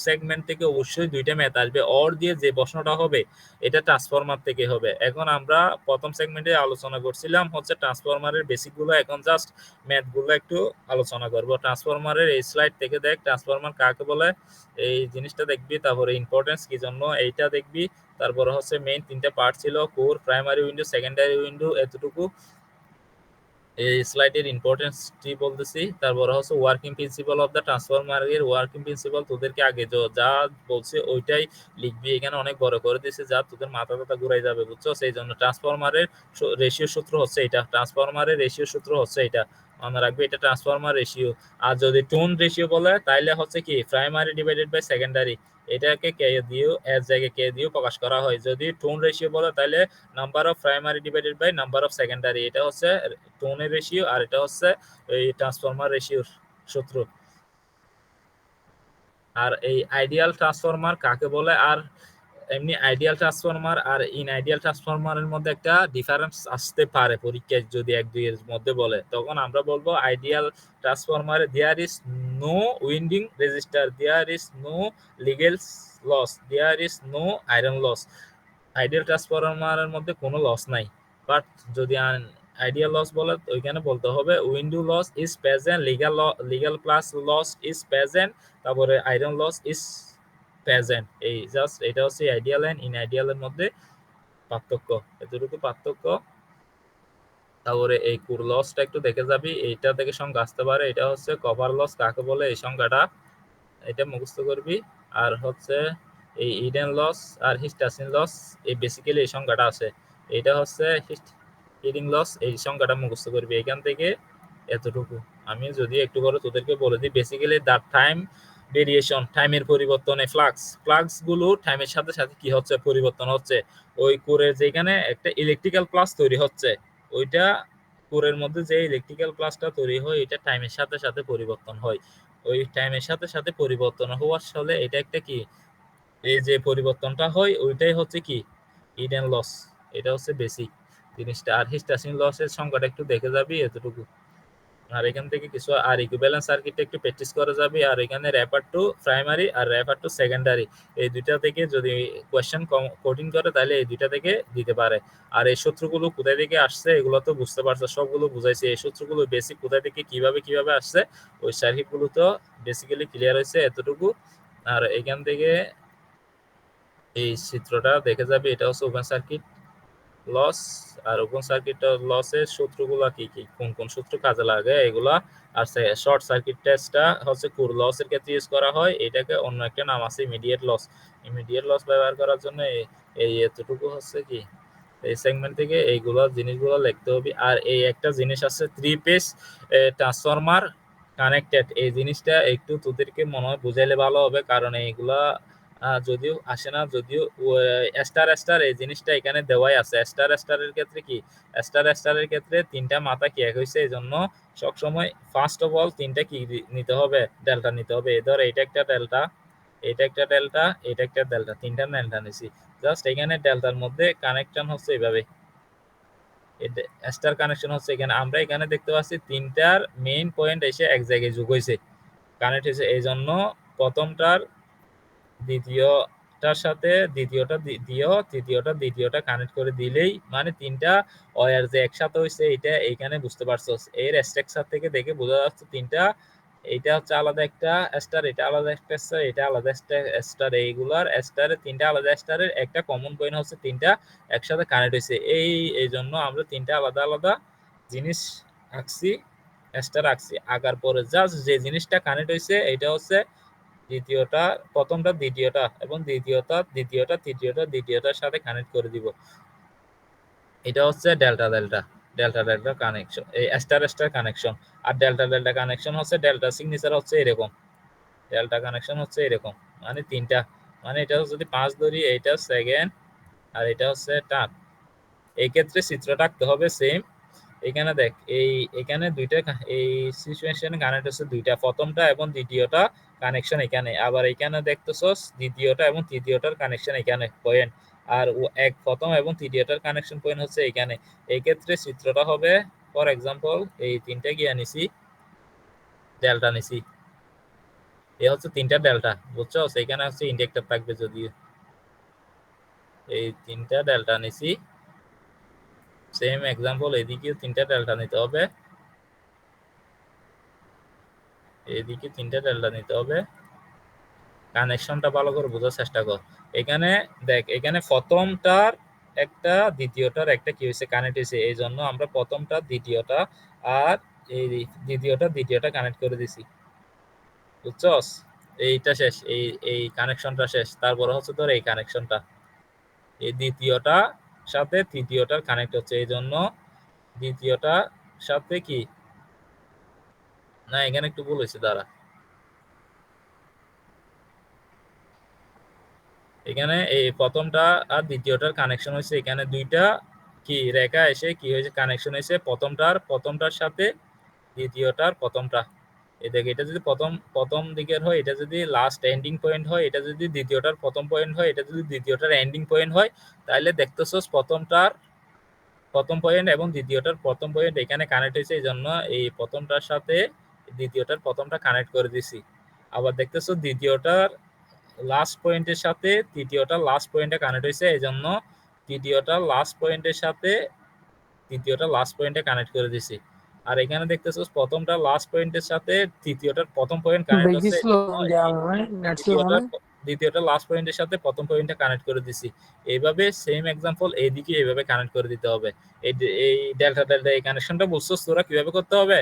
Segment থেকে অবশ্যই দুইটা ম্যাথ আসবে। অর দিয়ে যে প্রশ্নটা হবে এটা ট্রান্সফরমার থেকে হবে। এখন আমরা প্রথম সেগমেন্টে আলোচনা করছিলাম হচ্ছে ট্রান্সফরমারের বেসিকগুলো, এখন জাস্ট ম্যাথগুলো একটু আলোচনা করব। ট্রান্সফরমারের এই স্লাইড থেকে দেখ ট্রান্সফরমার কাকে বলে, এই জিনিসটা দেখবি, তারপরে ইম্পর্টেন্স কি জন্য এইটা দেখবি, তারপরে হচ্ছে মেইন তিনটা পার্ট ছিল, core, primary window, secondary window, এতটুকু এই স্লাইডের ইম্পর্টেন্সটি বলতেছি। তারপরে হচ্ছে ওয়ার্কিং প্রিন্সিপাল অফ দ্য ট্রান্সফরমারের ওয়ার্কিং প্রিন্সিপাল তোদেরকে আগে যা বলছে ওইটাই লিখবি। এখানে অনেক বড় করে দিয়েছে যা তোদের মাথা ব্যথা ঘুরাই যাবে, বুঝছো? সেই জন্য ট্রান্সফরমারের রেশিও সূত্র হচ্ছে এটা, ট্রান্সফরমারের রেশিও সূত্র হচ্ছে এটা, মনে রাখবে এটা ট্রান্সফরমার রেশিও। আর যদি টোন রেশিও বলে তাইলে হচ্ছে কি প্রাইমারি ডিভাইডেড বাই সেকেন্ডারি, এটাকে কে দিয়েও এর জায়গায় কে দিয়েও প্রকাশ করা হয়। যদি টোন রেশিও বলে তাহলে number of primary divided by number of secondary, এটা হচ্ছে টোনের রেশিও আর এটা হচ্ছে এই ট্রান্সফরমার রেশিওর সূত্র। আর এই আইডিয়াল ট্রান্সফরমার কাকে বলে, আর এমনি আইডিয়াল ট্রান্সফরমার আর ইন আইডিয়াল ট্রান্সফরমারের মধ্যে একটা ডিফারেন্স আসতে পারে পরীক্ষায়, যদি এক দুইয়ের মধ্যে বলে তখন আমরা বলবো আইডিয়াল ট্রান্সফরমারে there is no winding resistor, there is no legal loss, there is no iron loss. Ideal ট্রান্সফরমারের মধ্যে কোনো লস নাই। বাট যদি আইডিয়াল লস বলে ওইখানে বলতে হবে window loss is present, legal plus loss is present, তারপরে আয়রন লস ইজ প্রেজেন্ট। এই জাস্ট এটা হচ্ছে আইডিয়াল এন্ড ইন আইডিয়ালের মধ্যে পার্থক্য, এতটুকু পার্থক্য। তারপরে এই কোর লসটা একটু দেখে যাবি, এইটা থেকে সংখ্যা আসতে পারে। এটা হচ্ছে কভার লস কাকে বলে, এই সংখ্যাটা এটা মুখস্থ করবি। আর হচ্ছে এই ইডেন লস আর হিস্টাসিন লস, এই বেসিক্যালি এই সংখ্যাটা আছে। এটা হচ্ছে হিডিং লস, এই সংখ্যাটা মুখস্থ করবি। এখান থেকে এতটুকু আমি যদি একটু করে তোদেরকে বলে দিই, বেসিক্যালি দ্য টাইম ভেরিয়েশন, টাইমের পরিবর্তনে ফ্লাক্স গুলো টাইমের সাথে সাথে কি হচ্ছে, পরিবর্তন হচ্ছে। ওই কোরের যেখানে একটা ইলেকট্রিক্যাল প্লাস তৈরি হচ্ছে, ওইটা কোরের মধ্যে যে ইলেকট্রিক্যাল প্লাসটা তৈরি হয় এটা টাইমের সাথে সাথে পরিবর্তন হয়। ওই টাইমের সাথে সাথে পরিবর্তন হওয়ার ফলে এটা একটা কি, এই যে পরিবর্তনটা হয় ওইটাই হচ্ছে কি ইডেন লস, এটা হচ্ছে বেসিক জিনিসটা। আর হিস্টাসিন লসের সংখ্যাটা একটু দেখে যাবি, এতটুকু। আর এখান থেকে কিছু আর ইকুইভ্যালেন্স সার্কিটটা একটু প্র্যাকটিস করে যাবি। আর এখানে র্যাপার টু প্রাইমারি আর র্যাপার টু সেকেন্ডারি, এই দুইটা থেকে যদি কোয়েশ্চেন কোডিং করে তাহলে এই দুইটা থেকে দিতে পারে। আর এই সূত্রগুলো কোথায় থেকে আসছে এগুলো তো বুঝতে পারছো, সবগুলো বুঝাইছে। এই সূত্রগুলো বেসিক কোথায় থেকে কিভাবে আসছে ওই সার্কিটগুলো তো বেসিক্যালি ক্লিয়ার হয়েছে, এতটুকু। আর এখান থেকে এই চিত্রটা দেখে যাবে, এটা হচ্ছে ওপেন সার্কিট লস। আর ওপেন সার্কিট লসের সূত্রগুলা কি কি, কোন কোন সূত্র কাজে লাগে এগুলা। আর শর্ট সার্কিট টেস্টটা হচ্ছে কোর লসের ক্ষেত্রে ইউজ করা হয়, এটাকে অন্য একটা নাম আছে ইমিডিয়েট লস। ইমিডিয়েট লস ব্যবহার করার জন্য এই এতটুকু হচ্ছে কি এই সেগমেন্ট থেকে এইগুলো জিনিসগুলো লিখতে হবে। আর এই একটা জিনিস আছে 3 ফেজ ট্রান্সফরমার কানেক্টেড, এই জিনিসটা একটু তোদেরকে মনে হয় বুঝাইলে ভালো হবে, কারণ এইগুলা যদিও আসে না, যদিও স্টার এই জিনিসটা এখানে দেওয়াই আছে। স্টারের ক্ষেত্রে কি, স্টারের ক্ষেত্রে তিনটা মাথা কি এক হয়েছে, এই জন্য সবসময় ফার্স্ট অফ অল তিনটা কি নিতে হবে, ডেল্টা নিতে হবে। ধর এইটা একটা ডেল্টা, এটা একটা ডেল্টা, এটা একটা ডেল্টা, তিনটা ডেল্টা নিছি। জাস্ট এখানে ডেল্টার মধ্যে কানেকশন হচ্ছে এইভাবে, স্টার কানেকশন হচ্ছে এখানে। আমরা এখানে দেখতে পাচ্ছি তিনটার মেইন পয়েন্ট এসে এক জায়গায় যোগ হয়েছে, কানেক্ট হয়েছে। এই জন্য প্রথমটার দ্বিতীয়টার সাথে দ্বিতীয়টা তৃতীয়টা কানেক্ট করে দিলেই মানে তিনটা ওয়্যার যে একসাথে হয়েছে এটা এইখানে বুঝতে পারছো। এর স্ট্রাকচার থেকে দেখে বোঝা যাচ্ছে তিনটা, এইটা হচ্ছে আলাদা একটা স্টার, এটা আলাদা একটা স্টার, এটা আলাদা স্টার। এইগুলার স্টারের তিনটা আলাদা স্টারের একটা কমন পয়েন্ট হচ্ছে তিনটা একসাথে কানেক্ট হয়েছে। এই জন্য আমরা তিনটা আলাদা আলাদা জিনিস আঁকছি, স্টার আঁকছি। আঁকার পরে জাস্ট যে জিনিসটা কানেক্ট হয়েছে এটা হচ্ছে দ্বিতীয়টা, প্রথমটা দ্বিতীয়টা, এবং তৃতীয়টার সাথে কানেক্ট করে দিব। এটা হচ্ছে ডেল্টা কানেকশন, এই স্টার কানেকশন। আর ডেল্টা কানেকশন হচ্ছে ডেল্টা সিগনেচার হচ্ছে এরকম, ডেল্টা কানেকশন হচ্ছে এরকম, মানে তিনটা, মানে এটা যদি 5 ধরি, এইটা সেকেন্ড আর এটা হচ্ছে টান। এই ক্ষেত্রে চিত্রটা আঁকতে হবে সেম। এখানে দেখ এখানে দুইটা এই সিচুয়েশন কানেক্ট হচ্ছে দুইটা, প্রথমটা এবং দ্বিতীয়টা কানেকশন এখানে। আবার এখানে দেখতেছস দ্বিতীয়টা এবং তৃতীয়টার কানেকশন এখানে পয়েন্ট। আর প্রথম এবং তৃতীয়টার কানেকশন পয়েন্ট হচ্ছে এখানে। এই ক্ষেত্রে চিত্রটা হবে ফর এক্সাম্পল এই তিনটা গিয়ে নিছি, ডেল্টা নিছি, এই হচ্ছে তিনটা ডেল্টা, বুঝছো? সেখানে হচ্ছে ইন্ডাক্টর থাকবে, যদিও এই তিনটা ডেল্টা নিছি। সেম এক্সাম্পল এদিকেও তিনটা ডেল্টা নিতে হবে, এদিকে তিনটা ডেল্টা নিতে হবে। কানেকশনটা ভালো করে বোঝার চেষ্টা কর। এখানে দেখ, এখানে প্রথমটার একটা দ্বিতীয়টার একটা কি হয়েছে, কানেক্ট হয়েছে, এই জন্য আমরা প্রথমটা দ্বিতীয়টা আর এই দ্বিতীয়টা কানেক্ট করে দিছি, বুঝছস? এইটা শেষ, এই এই কানেকশনটা শেষ। তারপরে হচ্ছে তোর এই কানেকশনটা, এই দ্বিতীয়টা সাথে তৃতীয়টার কানেক্ট হচ্ছে, এই জন্য দ্বিতীয়টা সাথে কি না, এখানে একটু ভুল হয়েছে, দাঁড়া। এখানে এই প্রথমটা আর দ্বিতীয়টার কানেকশন হয়েছে, এখানে দুইটা কি রেখা এসে কি হয়েছে, কানেকশন হয়েছে প্রথমটার সাথে দ্বিতীয়টার প্রথমটা। এই দেখ, এটা যদি প্রথম প্রথম দিকের হয়, এটা যদি লাস্ট এন্ডিং পয়েন্ট হয়, এটা যদি দ্বিতীয়টার প্রথম পয়েন্ট হয়, এটা যদি দ্বিতীয়টার এন্ডিং পয়েন্ট হয়, তাহলে দেখতেছস প্রথমটার প্রথম পয়েন্ট এবং দ্বিতীয়টার প্রথম পয়েন্ট এখানে কানেক্ট হয়েছে, এই জন্য এই প্রথমটার সাথে দ্বিতীয়টার প্রথমটা কানেক্ট করে দিছি। আবার দেখতেছো দ্বিতীয়টার লাস্ট পয়েন্টের সাথে তৃতীয়টা লাস্ট পয়েন্টে কানেক্ট হয়েছে, এই জন্য তৃতীয়টা লাস্ট পয়েন্টের সাথে তৃতীয়টা লাস্ট পয়েন্টে কানেক্ট করে দিছি। আর এখানে দেখতেছো প্রথমটা লাস্ট পয়েন্টের সাথে তৃতীয়টার প্রথম পয়েন্ট কানেক্ট হচ্ছে, দ্বিতীয়টা লাস্ট পয়েন্টের সাথে প্রথম পয়েন্টে কানেক্ট করে দিছি। এইভাবে সেম এক্সাম্পল এইদিকে এইভাবে কানেক্ট করে দিতে হবে। এই ডেল্টা ডেল্টা এই কানেকশনটা বুঝছস তোরা কিভাবে করতে হবে?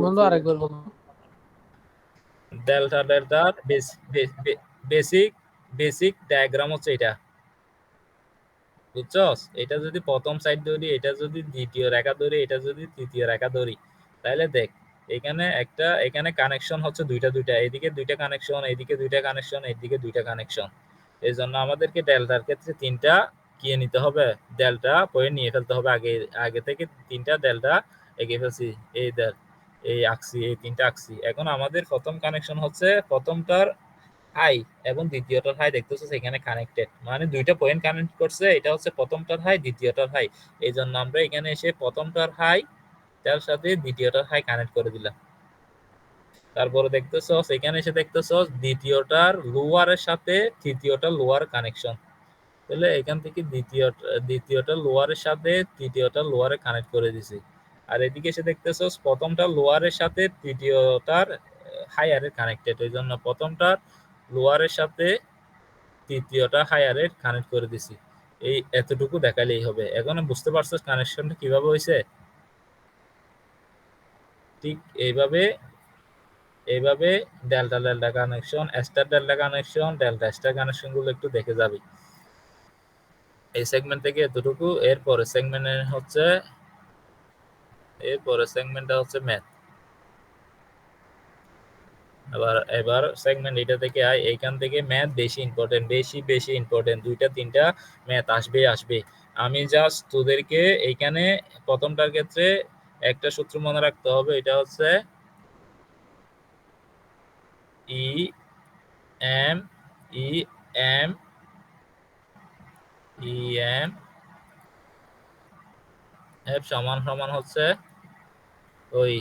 বন্ধু আরেকবার বলো। ডেল্টা ডেল্টার বেসিক বেসিক ডায়াগ্রাম হচ্ছে এটা, বুঝছস? এটা যদি প্রথম সাইড ধরি, এটা যদি দ্বিতীয় রেখা ধরি, এটা যদি তৃতীয় রেখা ধরি, তাহলে দেখ এখানে কানেকশন হচ্ছে দুইটা দুইটা, এদিকে দুইটা কানেকশন, এদিকে দুইটা কানেকশন, এদিকে দুইটা কানেকশন। এই জন্য আমাদেরকে ডেল্টার ক্ষেত্রে তিনটা কি নিতে হবে, ডেল্টা পয়েন্ট নিয়ে ফেলতে হবে। আগে আগে থেকে তিনটা ডেল্টা এঁকে ফেলছি, এই দেখ এই আঁকছি, এই তিনটা আঁকছি। এখন আমাদের প্রথম কানেকশন হচ্ছে প্রথমটার হাই এবং দ্বিতীয়টার হাই, দেখতেছো সেখানে কানেক্টেড, মানে দুইটা পয়েন্ট কানেক্ট করছে। এটা হচ্ছে প্রথমটার হাই, দ্বিতীয়টার হাই, এই জন্য আমরা এখানে এসে প্রথমটার হাই তার সাথে দ্বিতীয়টার হাই কানেক্ট করে দিলাম। তারপরে দেখতেছো এখানে এসে দেখতেছো দ্বিতীয়টার লোয়ারের সাথে তৃতীয়টার লোয়ার কানেকশন, তাহলে এখান থেকে দ্বিতীয়টার লোয়ারের সাথে তৃতীয়টার লোয়ারে কানেক্ট করে দিছি। আর এদিকে এসে দেখতেছো প্রথমটা লোয়ারের সাথে তৃতীয়টার হায়ারের কানেক্টেড, ওই জন্য প্রথমটার লোয়ারের সাথে তৃতীয়টা হায়ারের কানেক্ট করে দিছি। এই এতটুকু দেখালেই হবে। এখন বুঝতে পারছো কানেকশনটা কিভাবে হয়েছে? ঠিক এইভাবে এইভাবে delta delta connection, star delta connection, delta star connection গুলো একটু দেখে যাবি এই সেগমেন্ট থেকে এতটুকু। এরপরে সেগমেন্টটা হচ্ছে ম্যাথ। এবার সেগমেন্ট এটা থেকে আয়, এইখান থেকে ম্যাথ বেশি ইম্পর্টেন্ট, বেশি ইম্পর্টেন্ট, দুইটা তিনটা ম্যাথ আসবে। আমি জাস্ট তোদেরকে এইখানে প্রথমটার ক্ষেত্রে একটা সূত্র মনে রাখতে হবে, এটা হচ্ছে E M E M E M F সমান সমান হচ্ছে ওই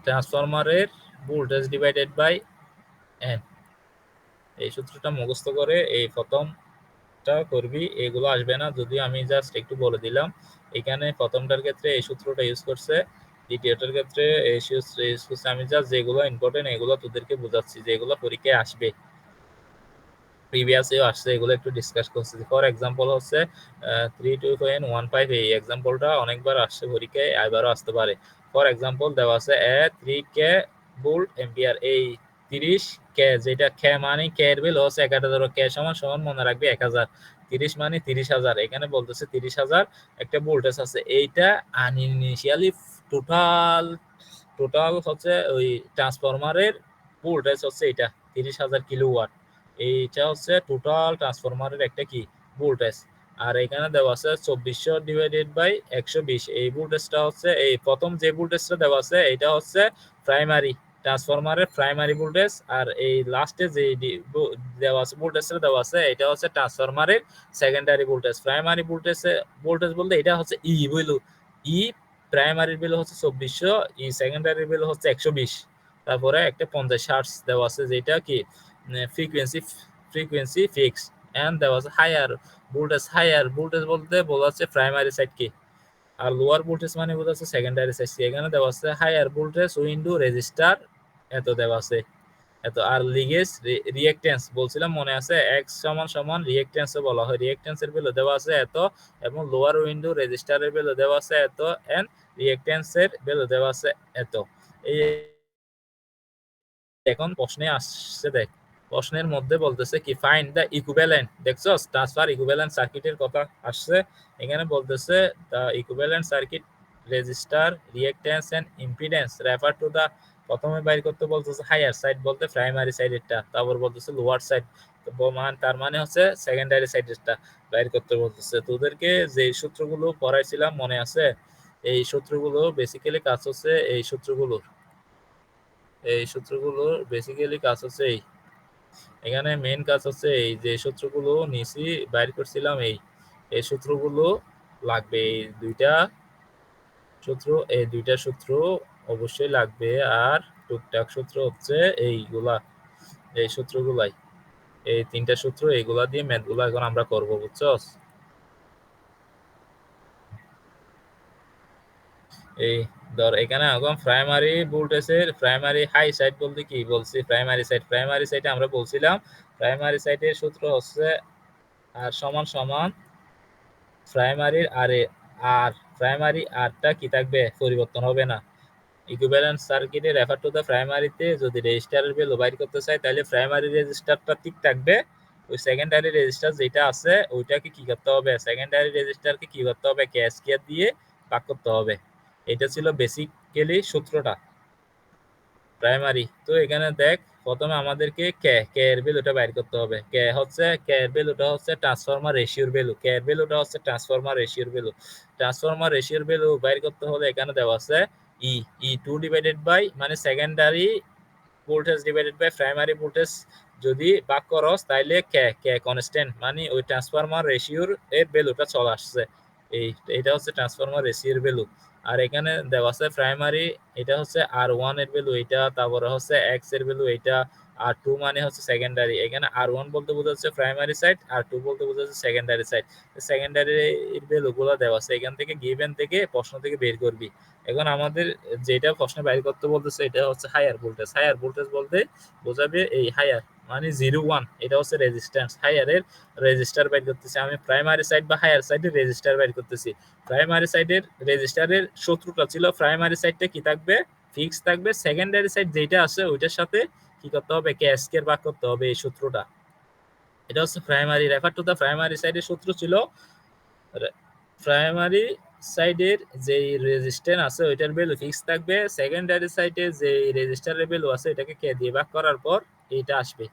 ট্রান্সফরমারের ভোল্টেজ ডিভাইডেড বাই এন। এই সূত্রটা মুখস্থ করে এই প্রথমটা করবি, এগুলো আসবে না, যদিও আমি জাস্ট একটু বলে দিলাম। এখানে প্রথমটার ক্ষেত্রে এই সূত্রটা ইউজ করছে, দ্বিতীয়টার ক্ষেত্রে এই সূত্র ইউজ করছে। আমি জাস্ট যেগুলো ইম্পর্টেন্ট এগুলো তোদেরকে বোঝাচ্ছি, যেগুলো পরীক্ষায় আসবে, প্রিভিয়াসেও আসছে, এগুলো একটু ডিসকাস করছি। ফর এক্সাম্পল হচ্ছে 32.15, এই এক্সাম্পলটা অনেকবার আসছে পরীক্ষায়, এবারও আসতে পারে। ফর এক্সাম্পল দেওয়া আছে 3K ভোল্ট এম্পিয়ার, এই 30K, যেটা কে মানে কে এর ভ্যালু হচ্ছে 1000, কে সমান সমান মনে রাখবে 1000, 30 মানে 30,000, এখানে বলতেছে 30,000 একটা ভোল্টেজ আছে। এইটা আনইনিশিয়ালি টোটাল টোটাল হচ্ছে ওই ট্রান্সফরমারের ভোল্টেজ হচ্ছে এটা 30,000 কিলোওয়াট। এইটা হচ্ছে টোটাল ট্রান্সফরমারের একটা কি ভোল্টেজ। আর এখানে দেওয়া আছে 2400 ডিভাইডেড বাই 120, এই ভোল্টেজটা হচ্ছে এই প্রথম যে ভোল্টেজটা দেওয়া আছে এটা হচ্ছে প্রাইমারি ট্রান্সফরমারের প্রাইমারি ভোল্টেজ। আর এই লাস্টে যে দেওয়া আছে ভোল্টেজটা দেওয়া আছে এটা হচ্ছে ট্রান্সফরমারের সেকেন্ডারি ভোল্টেজ। প্রাইমারি ভোল্টেজ বলতে এটা হচ্ছে ই প্রাইমারির বিল হচ্ছে 2400, ই সেকেন্ডারির বিল হচ্ছে 120। তারপরে একটা 50 হার্টজ দেওয়া আছে, যেটা কি ফ্রিকোয়েন্সি ফিক্স, এন্ড দেওয়া আছে হায়ার ভোল্টেজ বলতে বোঝা যাচ্ছে প্রাইমারি সাইড কি, আর লোয়ার ভোল্টেজ মানে বোঝা যাচ্ছে সেকেন্ডারি সাইড কি। এখানে দেওয়া আছে হায়ার ভোল্টেজ উইন্ডো রেজিস্টার এত দেওয়া আছে এত। আর লিগেজ রিঅ্যাকট্যান্স বলছিলাম মনে আছে, এক্স সমান সমান রিঅ্যাকট্যান্স বলা হয়, রিঅ্যাকট্যান্সের ভ্যালু দেওয়া আছে এত, এবং লোয়ার উইন্ডো রেজিস্টারের ভ্যালু দেওয়া আছে এত, এন্ড রিঅ্যাকট্যান্সের ভ্যালু দেওয়া আছে এত। এই এখন প্রশ্নে আসছে, দেখ প্রশ্নের মধ্যে বলতেছে কি ফাইন্ড দ্য ইকুইভ্যালেন্ট, দেখছো ট্রান্সফার ইকুইভ্যালেন্ট সার্কিটের কথা আসছে। এখানে বলতেছে the equivalent circuit resistor reactance and impedance refer to the, প্রথমে বাইর করতে বলতেছে হায়ার সাইড বলতে প্রাইমারি সাইডেরটা, তারপর বলতেছে লোয়ার সাইড, তার মানে হচ্ছে সেকেন্ডারি সাইডেরটা বাইর করতে বলতেছে। তোদেরকে যে সূত্রগুলো পড়াইছিলাম মনে আছে, এই সূত্রগুলো বেসিক্যালি কাজ হচ্ছে এই সূত্রগুলোর বেসিক্যালি কাজ হচ্ছে এখানে মেইন কাজ হচ্ছে এই যে সূত্রগুলো নিচে বাইর করছিলাম, এই সূত্রগুলো লাগবে, এই দুইটা সূত্র অবশ্যই লাগবে। আর টুকটাক সূত্র হচ্ছে এই সূত্রগুলাই, এই তিনটা সূত্র, এইগুলা দিয়ে ম্যাথগুলো এখন আমরা করবো, বুঝছস? এই ধর এখানে এখন প্রাইমারি হাই সাইড বলতে কি বলছি, প্রাইমারি সাইডে আমরা বলছিলাম প্রাইমারি সাইডের সূত্র হচ্ছে আর সমান সমান প্রাইমারির আর প্রাইমারি আরটা কি থাকবে, পরিবর্তন হবে না। ইকুইভ্যালেন্ট সার্কিটে রেফার টু দ্য প্রাইমারিতে যদি রেজিস্টারের ভ্যালু বাইর করতে চাই তাহলে প্রাইমারি রেজিস্টারটা ঠিক থাকবে, ওই সেকেন্ডারি রেজিস্টার যেটা আছে ওইটাকে কি করতে হবে, সেকেন্ডারি রেজিস্টারকে কি করতে হবে, ক্যাসকেয়ার দিয়ে ভাগ করতে হবে। এটা ছিল বেসিক্যালি সূত্রটা প্রাইমারি। তো এখানে দেখ প্রথমে আমাদেরকে কে এর ভ্যালুটা বাইর করতে হবে। কে এর ভ্যালুটা হচ্ছে ট্রান্সফরমার রেশিওর ভ্যালু, কে এর ভ্যালুটা হচ্ছে ট্রান্সফরমার রেশিওর ভ্যালু। ট্রান্সফরমার রেশিওর ভ্যালু বাইর করতে হলে এখানে দেওয়া আছে E E two divided by মানে secondary voltage divided by primary voltage যদি ভাগ করস তাইলে কে কে কনস্ট্যান্ট মানে ওই ট্রান্সফরমার রেশিওর এর ভ্যালুটা চলে আসছে। এইটা হচ্ছে ট্রান্সফরমার রেশিওর ভ্যালু। আর এখানে দেওয়া আছে প্রাইমারি, এটা হচ্ছে আর1 এর ভ্যালু এটা, তারপরে হচ্ছে এক্স এর ভ্যালু এটা, আর2 মানে হচ্ছে সেকেন্ডারি। এখানে আর1 বলতে বোঝাচ্ছে প্রাইমারি সাইড, আর2 বলতে বোঝাচ্ছে সেকেন্ডারি সাইড। সেকেন্ডারি এর ভ্যালুগুলো দেওয়া আছে, এখান থেকে গিভেন থেকে প্রশ্ন থেকে বের করবি। এখন আমাদের যেটা প্রশ্নে বাইর করতে বলতেছে এটা হচ্ছে হায়ার ভোল্টেজ। হায়ার ভোল্টেজ বলতে বোঝাবে এই হায়ার মানে 0 1, এটা হচ্ছে রেজিস্ট্যান্স। হায়ারের রেজিস্টার বাইর করতেছি আমি, প্রাইমারি সাইড বা হায়ার সাইডের রেজিস্টার বাইর করতেছি। প্রাইমারি সাইডের রেজিস্টারের শত্রুটা ছিল প্রাইমারি সাইডটা কি থাকবে, ফিক্স থাকবে। সেকেন্ডারি সাইড যেটা আছে ওইটার সাথে কি করতে হবে, ক্যাসকের ভাগ করতে হবে, এই সূত্রটা। এটা হচ্ছে primary. Refer to the primary সাইডের সূত্র ছিল প্রাইমারি সাইডের যে রেজিস্ট্যান্স আছে ওইটার ভ্যালু ফিক্স থাকবে, সেকেন্ডারি সাইডে যে রেজিস্টারের ভ্যালু আছে এটাকে কে দিয়ে ভাগ করার পর এটা আসবে।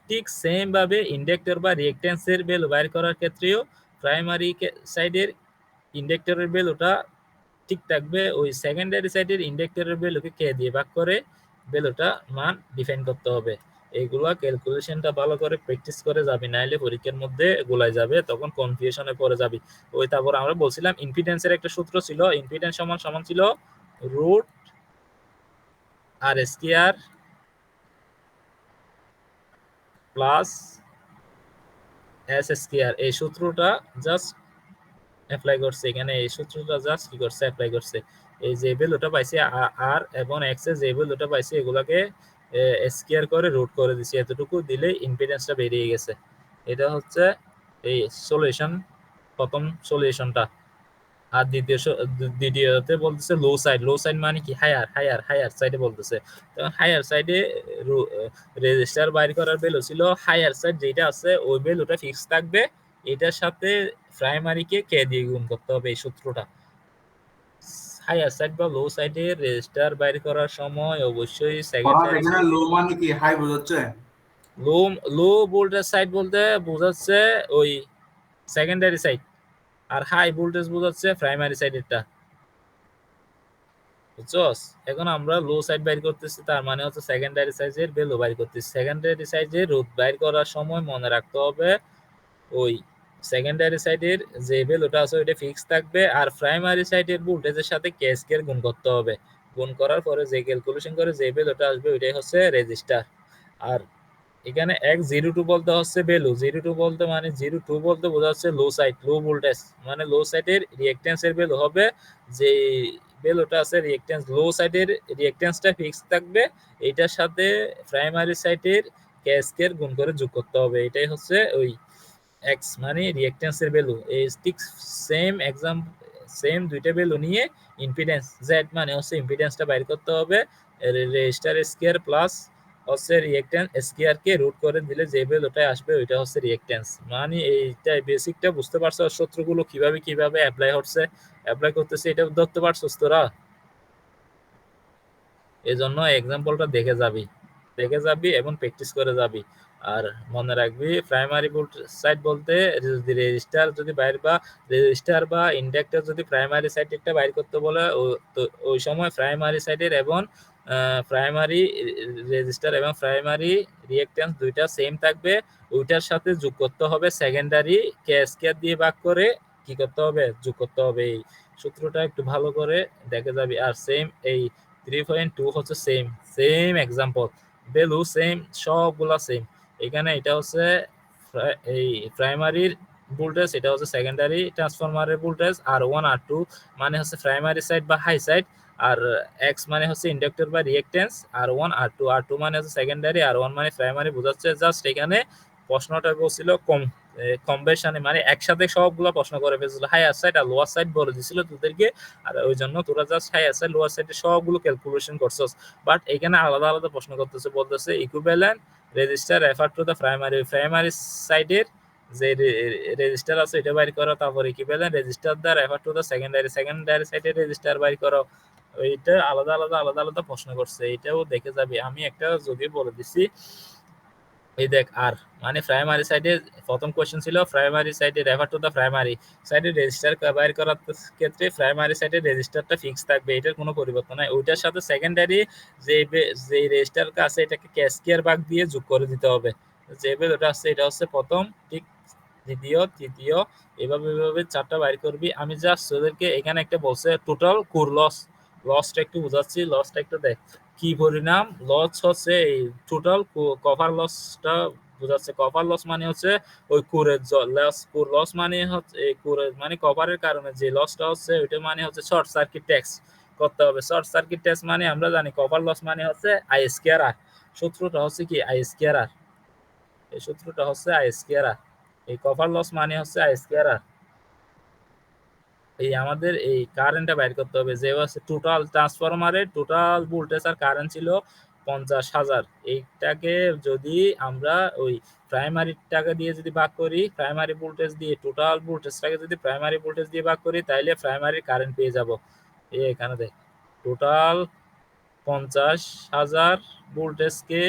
ঠিক সেম ভাবে ইন্ডাক্টর বা রিঅ্যাকট্যান্সের ভ্যালু বাইর করার ক্ষেত্রেও প্রাইমারি সাইডের ইন্ডাক্টরের ভ্যালুটা ঠিক থাকবে, ওই সেকেন্ডারি সাইডের ইন্ডাক্টরের ভ্যালুকে কে দিয়ে ভাগ করে ভ্যালুটা মান ডিফাইন করতে হবে। এইগুলা ক্যালকুলেশনটা ভালো করে প্র্যাকটিস করে যাবি, নাইলে পরীক্ষার মধ্যে গোলাই যাবে, তখন কনফিউশনে পড়ে যাবি। ওই তারপর আমরা বলছিলাম ইম্পিডেন্সের একটা সূত্র ছিল, ইম্পিডেন্স সমান সমান ছিল রুট আর স্কয়ার প্লাস এস স্কয়ার। এই সূত্রটা জাস্ট অ্যাপ্লাই করছে এখানে, এই সূত্রটা জাস্ট কি করছে অ্যাপ্লাই করছে। এই যে ভ্যালুটা পাইছে আর এবং এক্স এর যে ভ্যালুটা পাইছে এগুলাকে স্কয়ার করে রুট করে দিছি, এতটুকু দিলেই ইম্পিডেন্সটা বেরিয়ে গেছে। এটা হচ্ছে এই সলিউশন, প্রথম সলিউশনটা। আর দ্বিতীয়তে বলতেছে লো সাইড মানে কি, হায়ার সাইডে বলতেছে। তখন হায়ার সাইডে রেজিস্টার বাইর করার ভ্যালু ছিল হায়ার সাইড যেটা আছে ওই ভ্যালুটা ফিক্স থাকবে, এটার সাথে প্রাইমারিকে কে দিয়ে গুণ করতে হবে, এই সূত্রটা। হায়ার সাইড বা লো সাইডে রেজিস্টার বাইর করার সময় অবশ্যই সেকেন্ডারি এখানে লো মানে কি হাই বোঝাচ্ছে? লো লো ভোল্টেজ সাইড বলতে বোঝাচ্ছে ওই সেকেন্ডারি সাইড, আর হাই ভোল্টেজ বোঝাচ্ছে প্রাইমারি সাইডেরটা, বুঝছস? এখন আমরা লো সাইড বাইর করতেছি, তার মানে হচ্ছে সেকেন্ডারি সাইজের ভ্যালু বাইর করতেছি। সেকেন্ডারি সাইজের রোধ বাইর করার সময় মনে রাখতে হবে ওই সেকেন্ডারি সাইডের যে ভ্যালুটা আছে ওইটা ফিক্স থাকবে, আর প্রাইমারি সাইডের ভোল্টেজের সাথে ক্যাসকের গুণ করতে হবে। গুণ করার পরে যে ক্যালকুলেশন করে যে ভ্যালুটা আসবে ওইটাই হচ্ছে রেজিস্টার। আর এখানে X02 বলতে হচ্ছে ভ্যালু, 02 বলতে মানে 02 বলতে বোঝা যাচ্ছে লো সাইড, লো ভোল্টেজ, মানে লো সাইডের রিঅ্যাকট্যান্সের ভ্যালু হবে যে ভ্যালুটা আছে রিঅ্যাকট্যান্স, লো সাইডের রিঅ্যাকট্যান্সটা ফিক্স থাকবে, এটার সাথে প্রাইমারি সাইডের ক্যাসকের গুণ করে যোগ করতে হবে, এটাই হচ্ছে ওই এক্স মানে রিঅ্যাকট্যান্সের ভ্যালু। এই ঠিক সেম সেম দুইটা ভ্যালু নিয়ে ইম্পিডেন্স জেড মানে হচ্ছে ইম্পিডেন্সটা বাইর করতে হবে, রেজিস্টার স্কয়ার প্লাস হচ্ছে রিঅ্যাকট্যান্স স্কয়ার কে রুট করে দিলে যে ভ্যালুটা আসবে ওইটা হচ্ছে রিঅ্যাকট্যান্স। মানে এইটা বেসিকটা বুঝতে পারছো, সূত্রগুলো কিভাবে কিভাবে অ্যাপ্লাই হচ্ছে, অ্যাপ্লাই করতেছে, এটা ধরতে পারছো তোরা? এজন্য এক্সাম্পলটা দেখে যাবি এবং প্র্যাকটিস করে যাবি। আর মনে রাখবি প্রাইমারি সাইড বলতে যদি রেজিস্টার যদি বাইর বা রেজিস্টার বা ইন্ডাক্টর যদি প্রাইমারি সাইডটা বাইর করতে বলে তো ওই সময় প্রাইমারি সাইডের এবং প্রাইমারি রেজিস্টার এবং প্রাইমারি রিঅ্যাকট্যান্স দুইটা সেম থাকবে, ওইটার সাথে যোগ করতে হবে সেকেন্ডারি ক্যাসকেড দিয়ে ভাগ করে কি করতে হবে, যোগ করতে হবে। এই সূত্রটা একটু ভালো করে দেখে যাবি। আর সেম এই 3.2 হচ্ছে same same example, value same, সবগুলা সেম। এখানে এটা হচ্ছে এই প্রাইমারির ভোল্টেজ, এটা হচ্ছে সেকেন্ডারি ট্রান্সফরমারের ভোল্টেজ, আর ওয়ান আর টু মানে হচ্ছে প্রাইমারি সাইড বা হাই সাইড, আর এক্স মানে হচ্ছে ইন্ডাক্টর বা রিঅ্যাকট্যান্স, আর ওয়ান আর টু মানে হচ্ছে সেকেন্ডারি, আর ওয়ান মানে প্রাইমারি বোঝাচ্ছে। জাস্ট এখানে প্রশ্নটা বলছিল কম্বিনেশনে, মানে একসাথে সবগুলো প্রশ্ন করে ফেলছিল, হাইয়ার সাইড আর লোয়ার সাইড বলে দিছিল তোদেরকে, আর ওই জন্য তোরা জাস্ট হাইয়ার সাইড লোয়ার সাইডে সবগুলো ক্যালকুলেশন করছস। বাট এখানে আলাদা আলাদা প্রশ্ন করতেছে, বলতেছে equivalent resistor refer to the primary সাইডের যে রেজিস্টার আছে এটা বাইর করো, তারপর equivalent resistor the refer to the secondary সাইডের রেজিস্টার বাইর করো। এইটা আলাদা আলাদা প্রশ্ন করছে, এটাও দেখে যাবি। আমি একটা যদি বলে দিছি, এই দেখ, আর মানে প্রাইমারি সাইডে প্রথম কোশ্চেন ছিল প্রাইমারি সাইডে রেফার টু দা প্রাইমারি সাইডে রেজিস্টার বাইর করার ক্ষেত্রে প্রাইমারি সাইডে রেজিস্টারটা ফিক্স থাকবে, এটার কোনো পরিবর্তন নাই। ওইটার সাথে সেকেন্ডারি যে যে রেজিস্টার আছে এটাকে ক্যাসকেয়ার ভাগ দিয়ে যোগ করে দিতে হবে, যে ওটা আছে এটা হচ্ছে প্রথম, ঠিক দ্বিতীয় তৃতীয়, এভাবে চারটা বাইর করবি। আমি জাস্ট তোদেরকে এখানে একটা বলছে টোটাল কোর লসটা একটু বুঝাচ্ছি, লসটা একটু দেখ কি পরিণাম। লস হচ্ছে এই টোটাল কভার লসটা বোঝাচ্ছে। কভার লস মানে হচ্ছে ওই কোরের লস মানে হচ্ছে এই কোরের মানে কভারের কারণে যে লসটা হচ্ছে ওইটা মানে হচ্ছে শর্ট সার্কিট ট্যাক্স করতে হবে। শর্ট সার্কিট ট্যাক্স মানে আমরা জানি কভার লস মানে হচ্ছে আই স্কয়ার আর, সূত্রটা হচ্ছে কি আই স্কয়ার আর, এই সূত্রটা হচ্ছে আই স্কয়ার আর, এই কভার লস মানে হচ্ছে আই স্কয়ার আর। এই আমাদের এই কারেন্টটা বাইর করতে হবে, যে হচ্ছে টোটাল ট্রান্সফরমারের টোটাল ভোল্টেজ আর কারেন্ট ছিল 50,000। এইটাকে যদি আমরা ওই প্রাইমারি টাকা দিয়ে যদি ভাগ করি, প্রাইমারি ভোল্টেজ দিয়ে টোটাল ভোল্টেজটাকে যদি প্রাইমারি ভোল্টেজ দিয়ে ভাগ করি তাইলে প্রাইমারি কারেন্ট পেয়ে যাব। এই এখানে দেখ টোটাল 50,000 ভোল্টেজকে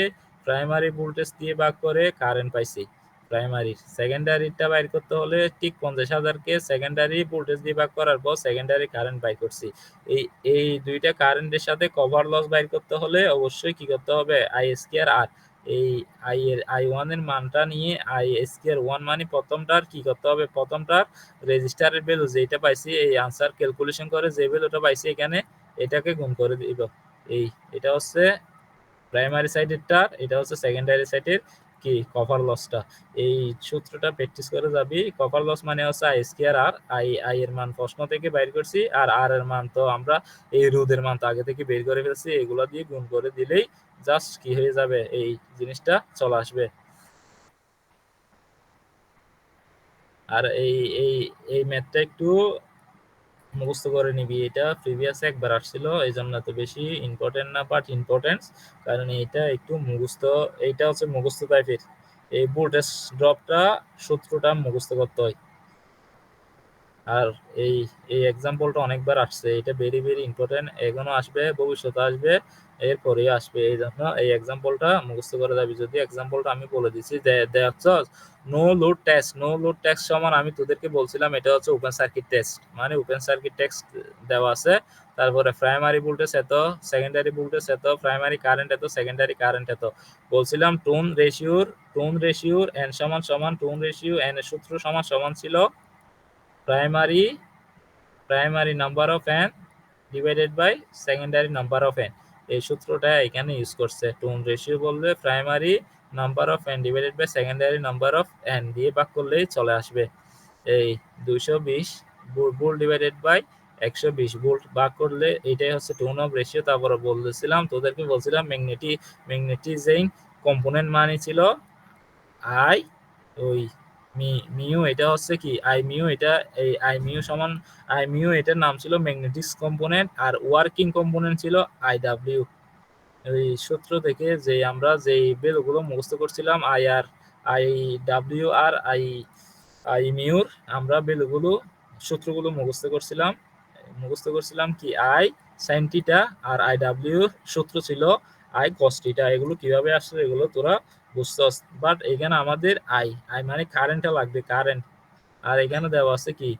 প্রাইমারি ভোল্টেজ দিয়ে ভাগ করে কারেন্ট পাইছি। প্রাইমারি সেকেন্ডারিটা বাইর করতে হলে ঠিক 50,000কে সেকেন্ডারি ভোল্টেজ দিয়ে ভাগ করার পর সেকেন্ডারি কারেন্ট বাইর করছি। এই এই দুইটা কারেন্টের সাথে কভার লস বাইর করতে হলে অবশ্যই কি করতে হবে, আই স্কয়ার আর। এই আই ওয়ান এর মানটা নিয়ে আই স্কয়ার ওয়ান মানে প্রথমটার কি করতে হবে, প্রথমটার রেজিস্টারের ভ্যালু যেটা পাইছি এই আনসার ক্যালকুলেশন করে যে ভ্যালুটা পাইছি এখানে এটাকে গুণ করে দিব। এই এটা হচ্ছে প্রাইমারি সাইডেরটা, এটা হচ্ছে সেকেন্ডারি সাইডের কি কপার লসটা। এই সূত্রটা প্র্যাকটিস করে যাবি। কপার লস মানে হচ্ছে আই স্কয়ার আর, আই এর মান প্রশ্ন থেকে বাইর করছি, আর আর এর মান তো আমরা এই রোধের মান তো আগে থেকে বের করে ফেলছি, এগুলা দিয়ে গুণ করে দিলেই জাস্ট কি হয়ে যাবে, এই জিনিসটা চলে আসবে। আর এই এই এই ম্যাথটা একটু মুখস্থ করে নিবি, এটা প্রিভিয়াসে একবার আসছিল, এই জন্য এত বেশি ইম্পর্টেন্ট না, বাট ইম্পর্টেন্স, কারণ এটা একটু মুখস্থ, এইটা হচ্ছে মুখস্থ টাইপের। এই ভোল্টেজ ড্রপটা সূত্রটা মুখস্থ করতে হয়। আর এই এই এক্সাম্পলটা অনেকবার আসছে, এটা ভেরি ভেরি ইম্পর্টেন্ট, এখনো আসবে, ভবিষ্যতে আসবে, এরপরে আসবে, এই জন্য এই এক্সাম্পলটা মুখস্থ করে যাবি। যদি এক্সাম্পলটা আমি বলে দিচ্ছি, নো লোড টেস্ট সমান আমি তোদেরকে বলছিলাম এটা হচ্ছে ওপেন সার্কিট টেস্ট, মানে ওপেন সার্কিট টেস্ট দেওয়া আছে, তারপরে প্রাইমারি ভোল্টেজ এত, সেকেন্ডারি ভোল্টেজ এত, প্রাইমারি কারেন্ট এত, সেকেন্ডারি কারেন্ট এত, বলছিলাম টোন রেশিওর এন সমান সমান, টোন রেশিও এন এর সূত্র সমান সমান ছিল primary number of N divided by secondary number of N. এই সূত্রটা এখানে ইউজ করছে। টোন রেশিও বললে primary number of N divided by secondary number of N দিয়ে ভাগ করলেই চলে আসবে। এই 220 ভোল্ট ডিভাইডেড বাই 120 ভোল্ট ভাগ করলে এটাই হচ্ছে টোন অফ রেশিও। তারপরে বলতেছিলাম তোদেরকে বলছিলাম ম্যাগনেটিজিং কম্পোনেন্ট মানে ছিল আই, ওই মিউ এটা হচ্ছে কি আই মিউ, এটা এই আই মিউ সমান আই মিউ, এটার নাম ছিল ম্যাগনেটিক্স কম্পোনেন্ট, আর ওয়ার্কিং কম্পোনেন্ট ছিল আই ডাব্লিউ। এই সূত্র থেকে যে আমরা যে ভ্যালুগুলো মুখস্থ করছিলাম আই আর আই ডাব্লিউ আর আই মিউর, আমরা ভ্যালুগুলো সূত্রগুলো মুখস্থ করছিলাম কি আই সাইন থিটা আর আই ডাব্লিউ সূত্র ছিল আই কস থিটা। এগুলো কিভাবে আসলে এগুলো তোরা বুঝছস, বাট এখানে আমাদের আই মানে কারেন্টটা লাগবে, কারেন্ট। আর এখানে দেওয়া আছে কি,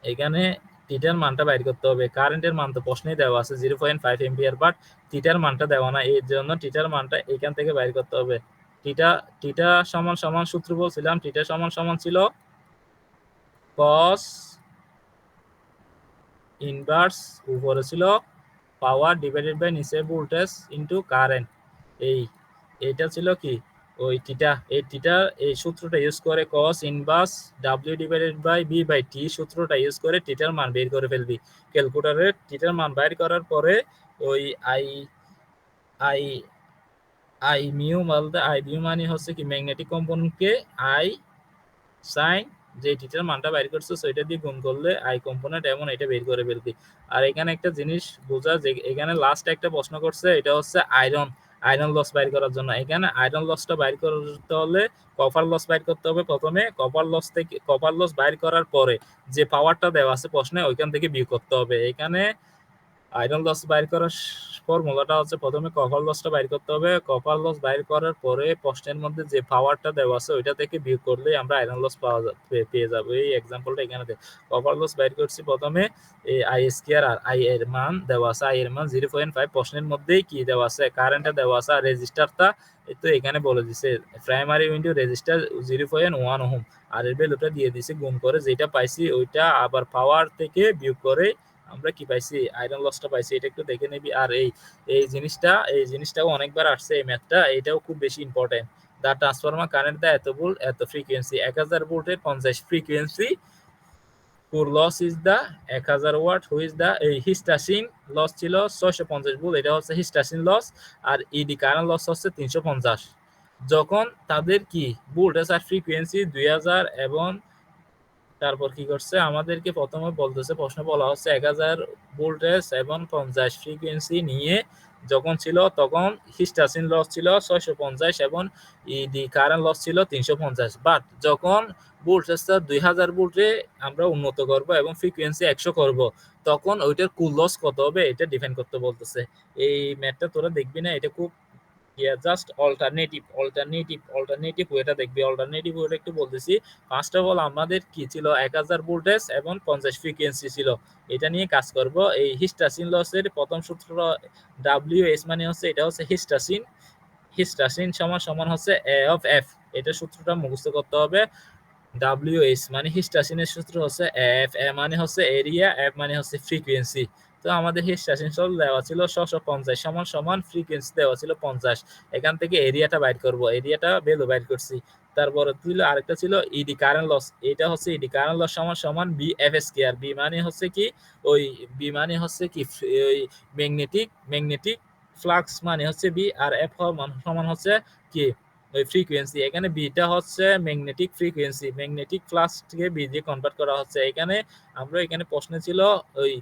এখানে থিটার মানটা বাইর করতে হবে। কারেন্টের মান তো প্রশ্নেই দেওয়া আছে 0.5 এম্পিয়ার, বাট থিটার মানটা দেওয়া না, এর জন্য থিটার মানটা এখান থেকে বাইর করতে হবে। থিটা থিটা সমান সমান সূত্র বলছিলাম, থিটা সমান সমান ছিল cos ইনভার্স, উপরে ছিল পাওয়ার ডিভাইডেড বাই নিচে ভোল্টেজ ইনটু কারেন্ট। এইটা ছিল কি ওই থিটা। এই থিটা এই সূত্রটা ইউজ করে cos inverse w divided by b by t সূত্রটা ইউজ করে থিটার মান বের করে ফেলবি। ক্যালকুলেটরে থিটার মান বাইর করার পরে ওই আই আই আই মিউ বলতে আই মিউ মানে হচ্ছে কি ম্যাগনেটিক কম্পোনেন্টকে আই সাইন যে থিটার মানটা বাইর করছে সেটা দিয়ে গুণ করলে আই কম্পোনেন্ট এমন এটা বের করে ফেলবি। আর এখানে একটা জিনিস বোঝা, যে এখানে লাস্ট একটা প্রশ্ন করছে, এটা হচ্ছে আয়রন লস বাইর করার জন্য। এখানে আয়রন লসটা বাইর করতে হলে কপার লস বাইর করতে হবে প্রথমে। কপার লস বাইর করার পরে যে পাওয়ারটা দেওয়া আছে প্রশ্নে ওইখান থেকে বিয়োগ করতে হবে। এখানে আয়রন লস বাইর করার ফর্মুলাটা হচ্ছে প্রথমে কপার লসটা বাইর করতে হবে। কপার লস বাইর করার পরে প্রশ্নের মধ্যে যে পাওয়ারটা দেওয়া আছে ওইটা থেকে বিয়োগ করলেই আমরা আয়রন লস পেয়ে যাবো। এই এক্সাম্পলটা এখানে কপার লস বাইর করছি প্রথমে, আই স্কয়ার আর আই এর মান দেওয়া আছে, আই এর মান 0.5, প্রশ্নের মধ্যেই কি দেওয়া আছে কারেন্টটা দেওয়া আছে, আর রেজিস্টারটা তো এখানে বলে দিছে প্রাইমারি উইন্ডো রেজিস্টার 0.1 ওহম, আর এর ভ্যালুটা দিয়ে দিছে গুণ করে যেটা পাইছি ওইটা আবার পাওয়ার থেকে বিয়োগ করে আমরা কি পাইছি আয়রন লসটা পাইছি। এটা একটু দেখে নিবি। আর এই জিনিসটাও অনেকবার আসছে এই ম্যাথটা, এটাও খুব বেশি important. The transformer current the এত ভোল্ট এত ফ্রিকোয়েন্সি, 1000 ভোল্টের 50 frequency, core loss is the 1000 watt, whose the এই হিস্টাসিন লস ছিল 650 ভোল্ট, এটা হচ্ছে হিস্টাসিন লস। আর ইডি কারেন্ট লস হচ্ছে 350। যখন তাদের কি ভোল্টেজ আর ফ্রিকোয়েন্সি 2000 এবং তারপর কি করছে আমাদেরকে প্রথমে বলতেছে, প্রশ্ন বলা হচ্ছে 1000 ভোল্টেজ এবং 50 ফ্রিকোয়েন্সি নিয়ে যখন ছিল তখন হিস্টাসিন লস ছিল 650 এবং ইডি কারেন্ট লস ছিল 350। বাট যখন ভোল্টেজটা 2000 ভোল্টে আমরা উন্নত করব এবং ফ্রিকোয়েন্সি 100 করব, তখন ওইটার কুল লস কত হবে এটা ডিফাইন করতে বলতেছে। এই ম্যাথটা তোরা দেখবি না, এটা খুব জাস্ট অল্টারনেটিভ ওয়েটা দেখবি। অল্টারনেটিভ ওয়েটা একটু বলতেছি। ফার্স্ট অফ অল আমাদের কি ছিল 1000 ভোল্টেজ এবং 50 ফ্রিকোয়েন্সি ছিল, এটা নিয়ে কাজ করব। এই হিস্টাসিন লসের প্রথম সূত্র WS মানে হচ্ছে এটা হচ্ছে হিস্টাসিন সমান সমান হচ্ছে A of F, এটা সূত্রটা মুখস্থ করতে হবে। WS মানে হিস্টাসিনের সূত্র হচ্ছে F, A মানে হচ্ছে এরিয়া, F মানে হচ্ছে ফ্রিকোয়েন্সি। তো আমাদের হিস্টাসিন সূত্র দেওয়া ছিল 650 সমান সমান ফ্রিকোয়েন্সি দেওয়া ছিল 50। এখান থেকে এরিয়াটা বাইর করব, এরিয়াটা ভ্যালু বাইর করছি। তারপরে ছিল আরেকটা ছিল ইডি কারেন্ট লস, এটা হচ্ছে ইডি কারেন্ট লস সমান সমান বি এফ স্কয়ার। বি মানে হচ্ছে কি ওই ম্যাগনেটিক ফ্লাক্স মানে হচ্ছে বি, আর এফ সমান হচ্ছে কি ওই ফ্রিকোয়েন্সি। এখানে বিটা হচ্ছে ম্যাগনেটিক ফ্রিকোয়েন্সি, ম্যাগনেটিক ফ্লাক্সকে বি দিয়ে কনভার্ট করা হচ্ছে। এখানে প্রশ্ন ছিল ওই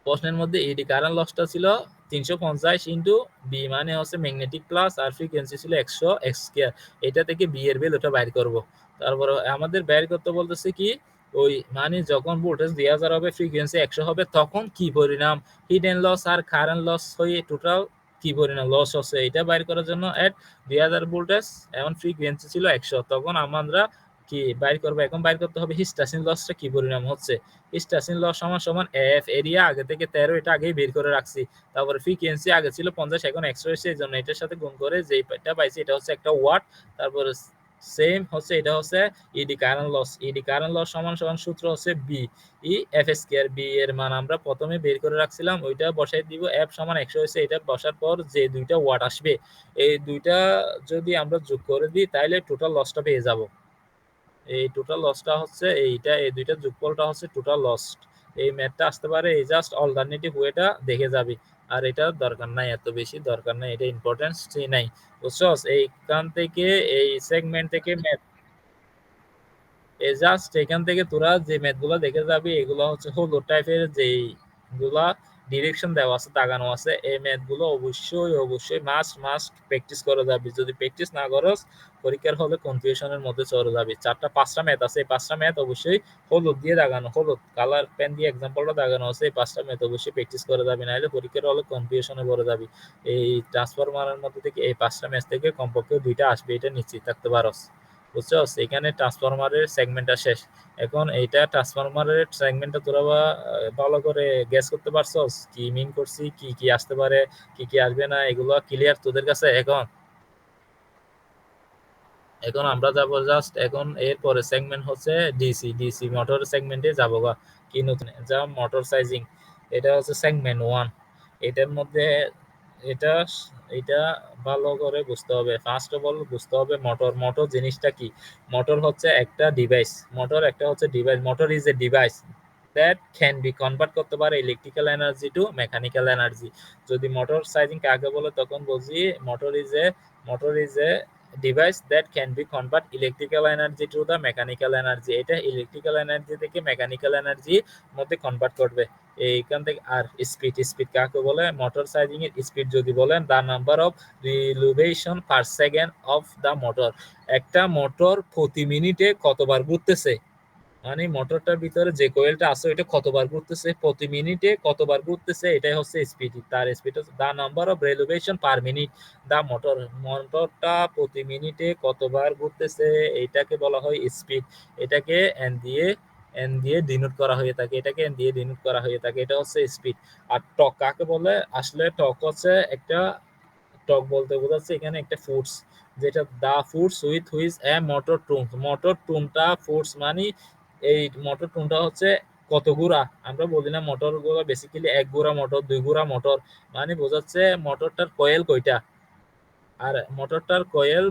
প্রশ্নের মধ্যে এডি কারেন্ট লসটা ছিল 350 ইন্টু বি মানে হচ্ছে ম্যাগনেটিক প্লাস আর ফ্রিকোয়েন্সি ছিল 100 এক্স স্কয়ার। এটা থেকে বি এর ভ্যালুটা বাইর করব। তারপর আমাদের বাইর করতে বলতেছে কি ওই মানে যখন ভোল্টেজ 2000 হবে ফ্রিকোয়েন্সি 100 হবে তখন কি পরিণাম হিডেন লস আর কারেন্ট লস হয়ে টোটাল কি পরিণাম লস হচ্ছে, এটা বাইর করার জন্য এট 2000 ভোল্টেজ এবং ফ্রিকোয়েন্সি ছিল 100, তখন আমরা কি বাইর করবো। এখন বাইর করতে হবে হিস্টাসিন লসটা কি পরিণাম হচ্ছে। হিস্টাসিন লস সমান সমান এফ, এরিয়া আগে থেকে 13, এটা আগেই বের করে রাখছি। তারপরে ফ্রিকোয়েন্সি আগে ছিল 50 এখন 100 এসে, এই জন্য এটার সাথে গুণ করে যেটা পাইছি এটা হচ্ছে একটা ওয়াট। তারপরে সেম হচ্ছে এটা হচ্ছে eddy current loss. Eddy current loss সমান সমান সূত্র হচ্ছে বি ই এফ স্কয়ার। বি এর মান আমরা প্রথমে বের করে রাখছিলাম, ওইটা বসাই দিব। এফ সমান 100 হয়েছে, এটা বসার পর যে দুইটা ওয়াট আসবে এই দুইটা যদি আমরা যোগ করে দিই তাহলে টোটাল লসটা পেয়ে যাব। এই টোটাল লসটা হচ্ছে এইটা, এই দুইটা যোগফলটা হচ্ছে টোটাল লস। এই ম্যাথটা আসতে পারে, এই জাস্ট অল্টারনেটিভ ওয়েটা দেখে যাবি। আর এটা দরকার নাই, এত বেশি দরকার নাই, এটা ইম্পর্টেন্স নাই, বুঝছস? এইখান থেকে এই সেগমেন্ট থেকে ম্যাথ, এই জাস্ট এখান থেকে তোরা যে ম্যাথগুলো দেখে যাবি এগুলো হচ্ছে হলো টাইপের, যেগুলা ডিরেকশন দেওয়া আছে, দাগানো আছে, এই ম্যাথগুলো অবশ্যই অবশ্যই মাস্ট মাস্ট প্র্যাকটিস করে যাবি। যদি প্র্যাকটিস না করস পরীক্ষার হলে কনফিউশনের মধ্যে চলে যাবি। 5টা ম্যাথ আছে, এই 5টা ম্যাথ অবশ্যই হলুদ দিয়ে দাগানো, হলুদ কালার পেন দিয়ে এক্সাম্পলটা দাগানো আছে, এই 5টা ম্যাথ অবশ্যই প্র্যাকটিস করে যাবি, নাহলে পরীক্ষার হলে কনফিউশনে পড়ে যাবি। এই ট্রান্সফরমারের মধ্যে থেকে এই 5টা ম্যাথ থেকে কমপক্ষে 2টা আসবে, এটা নিশ্চিত থাকতে পারস, বুঝছস? এখানে ট্রান্সফরমারের সেগমেন্টটা শেষ। এখন এইটা ট্রান্সফরমারের সেগমেন্টটা তোরা ভালো করে গেস করতে পারছস কি মিন করছি, কি কি আসতে পারে, কি কি আসবে না, এগুলো ক্লিয়ার তোদের কাছে? এখন এখন আমরা যাব জাস্ট, এখন এর পরে সেগমেন্ট হচ্ছে ডিসি। ডিসি মোটর সেগমেন্টে যাব গা। কি নতুন যা মোটর সাইজিং, এটা হচ্ছে সেগমেন্ট 1। এটার মধ্যে এটা এটা ভালো করে বুঝতে হবে। ফার্স্ট অফ অল বুঝতে হবে মোটর। মোটর জিনিসটা কি? মোটর হচ্ছে একটা ডিভাইস। মোটর একটা হচ্ছে device. Motor is a device that can be convert করতে পারে electrical energy to mechanical energy. যদি মোটর সাইজিং কাকে বলে তখন বুঝি motor is a device that can be convert electrical energy to the mechanical energy. এটা ইলেকট্রিক্যাল এনার্জি থেকে mechanical energy মধ্যে কনভার্ট করবে এইখান থেকে। আর স্পিড, স্পিড কাকে বলে? মোটর সাইজিং এর স্পিড যদি বলেন the number of revolution per second of the motor. একটা মোটর প্রতি মিনিটে কতবার ঘুরতেছে, মানে মোটরটার ভিতরে যে কোয়েলটা আছে ওইটা কতবার ঘুরতেছে, প্রতি মিনিটে কতবার ঘুরতেছে, এটাই হচ্ছে স্পিড। তার স্পিড হচ্ছে the number of revolution per minute the motor. মোটরটা প্রতি মিনিটে কতবার ঘুরতেছে এইটাকে বলা হয় স্পিড। এটাকে এন দিয়ে ডিনোট করা হয়ে থাকে, এটাকে এন দিয়ে ডিনোট করা হয়ে থাকে, এটা হচ্ছে স্পিড। আর টর্ক কাকে বলে? আসলে টর্ক হচ্ছে একটা, টর্ক বলতে বোঝাচ্ছে এখানে একটা ফোর্স, যেটা the force with which a motor turn. Motor টুনটা ফোর্স, মানে এই মোটর টুনটা হচ্ছে কত ঘোড়া। আমরা বলি না মোটর গুলো বেসিক্যালি 1 ঘোড়া মোটর, 2 ঘোড়া মোটর, মানে বোঝাচ্ছে মোটরটার কয়েল কয়টা। আর মোটরটার কয়েল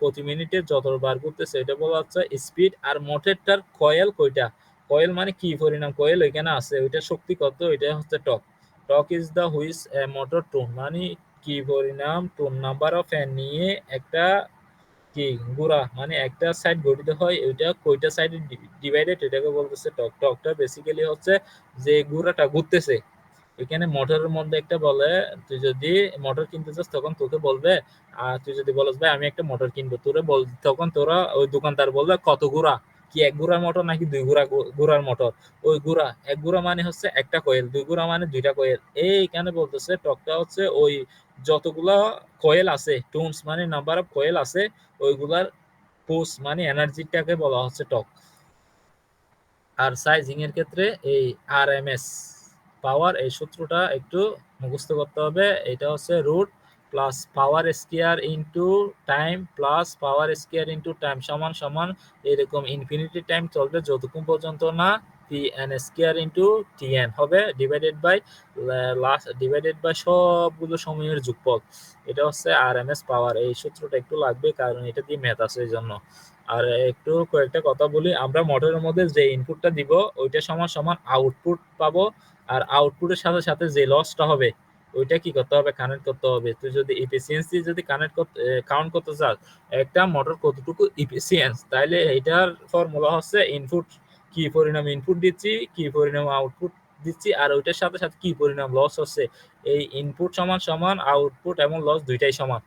প্রতি মিনিটে যতবার ঘুরতেছে এটা বলা হচ্ছে স্পিড। আর মোটরটার কয়েল কয়টা, কয়েল মানে কি পরিমাণ কয়েল ওইখানে আছে, ওইটার শক্তি কত, এটা হচ্ছে torque. Torque is the which motor turn, মানে কি পরিমাণ টোন নাম্বার অফ ফ্যান নিয়ে একটা কি গুড়া, মানে একটা সাইড গঠিত হয়, ওইটা কয়টা সাইডে ডিভাইডেড এটাকে বলতেছে টর্ক। টর্কটা বেসিক্যালি হচ্ছে যে গুড়াটা ঘুরতেছে। এখানে মোটরের মধ্যে একটা বলে, তুই যদি মোটর কিনতে চাস তখন তোকে বলবে, আর তুই যদি বলস ভাই আমি একটা মোটর কিনবো, তোরে বল, তখন তোরা ওই দোকানদার বলবে কত গুড়া, কি 1 গুড়ার মোটর নাকি 2 গুড়ার মোটর। ওই গুড়া, 1 গুড়া মানে হচ্ছে একটা কয়েল, 2 গুড়া মানে 2টা কয়েল। এইখানে বলতেছে টকটা হচ্ছে ওই যতগুলা কয়েল আছে, টুনস মানে নাম্বার অফ কয়েল আছে, ওইগুলার ফোর্স মানে এনার্জিটাকে বলা হচ্ছে টক। আর সাইজিং এর ক্ষেত্রে এই আরএমএস পাওয়ার, এই সূত্রটা একটু মুখস্থ করতে হবে। এটা হচ্ছে রুট প্লাস পাওয়ার স্কয়ার ইনটু টাইম প্লাস পাওয়ার স্কয়ার ইনটু টাইম সমান সমান এরকম ইনফিনিটি টাইম চলবে যতক্ষণ পর্যন্ত না P N square into T N হবে ডিভাইডেড বাই সবগুলো সময়ের যোগফল। এটা হচ্ছে আরএমএস পাওয়ার। এই সূত্রটা একটু লাগবে কারণ এটা দিয়ে ম্যাথ আছে এই জন্য। আর একটু কয়েকটা কথা বলি, আমরা মোটরের মধ্যে যে ইনপুটটা দিব ওইটা সমান সমান আউটপুট পাবো। আর আউটপুটের সাথে সাথে যে লসটা হবে ওইটা কি করতে হবে? কানেক্ট করতে হবে। তুই যদি ইফিসিয়েন্সি যদি কাউন্ট করতে চাস একটা মোটর কতটুকু ইফিসিয়েন্স, তাহলে এটার ফর্মুলা হচ্ছে ইনপুট, কি পরিমাণ ইনপুট দিচ্ছি, কি পরিমাণ আউটপুট দিচ্ছি, আর ওইটার সাথে সাথে কি পরিমাণ লস হচ্ছে। এই ইনপুট সমান সমান আউটপুট এবং লস দুইটাই সমান।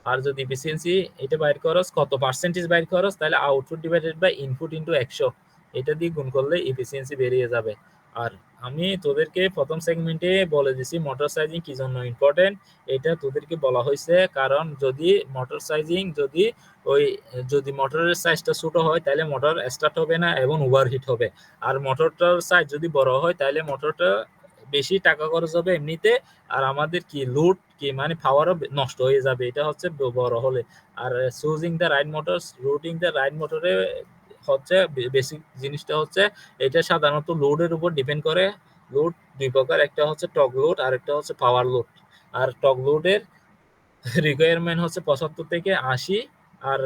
আর যদি এফিসিয়েন্সি এটা বাইর করস, কত পার্সেন্টেজ বাইর করস, তাহলে output divided by input into 100, এটা দিয়ে গুণ করলে এফিসিয়েন্সি বেরিয়ে যাবে। আর আমি তোদেরকে প্রথম সেগমেন্টে বলে দিছি মোটর সাইজিং কি জন্য ইম্পর্টেন্ট। এটা তোদেরকে বলা হয়েছে কারণ যদি মোটর সাইজিং যদি মোটরের সাইজটা ছোট হয় তাহলে মোটর স্টার্ট হবে না এবং ওভারহিট হবে। আর মোটরটার সাইজ যদি বড় হয় তাহলে মোটরটা বেশি টাকা খরচ হবে এমনিতে, আর আমাদের কি লোড কি মানে পাওয়ারও নষ্ট হয়ে যাবে, এটা হচ্ছে বড় হলে। আর choosing the right motors, routing the right মোটরে হচ্ছে বেসিক জিনিসটা হচ্ছে এটা সাধারণত লোডের উপর ডিপেন্ড করে। লোড দুই প্রকার, একটা হচ্ছে টর্ক লোড আর একটা হচ্ছে পাওয়ার লোড। আর টর্ক লোডের রিকোয়ারমেন্ট হচ্ছে 75 থেকে 80, আর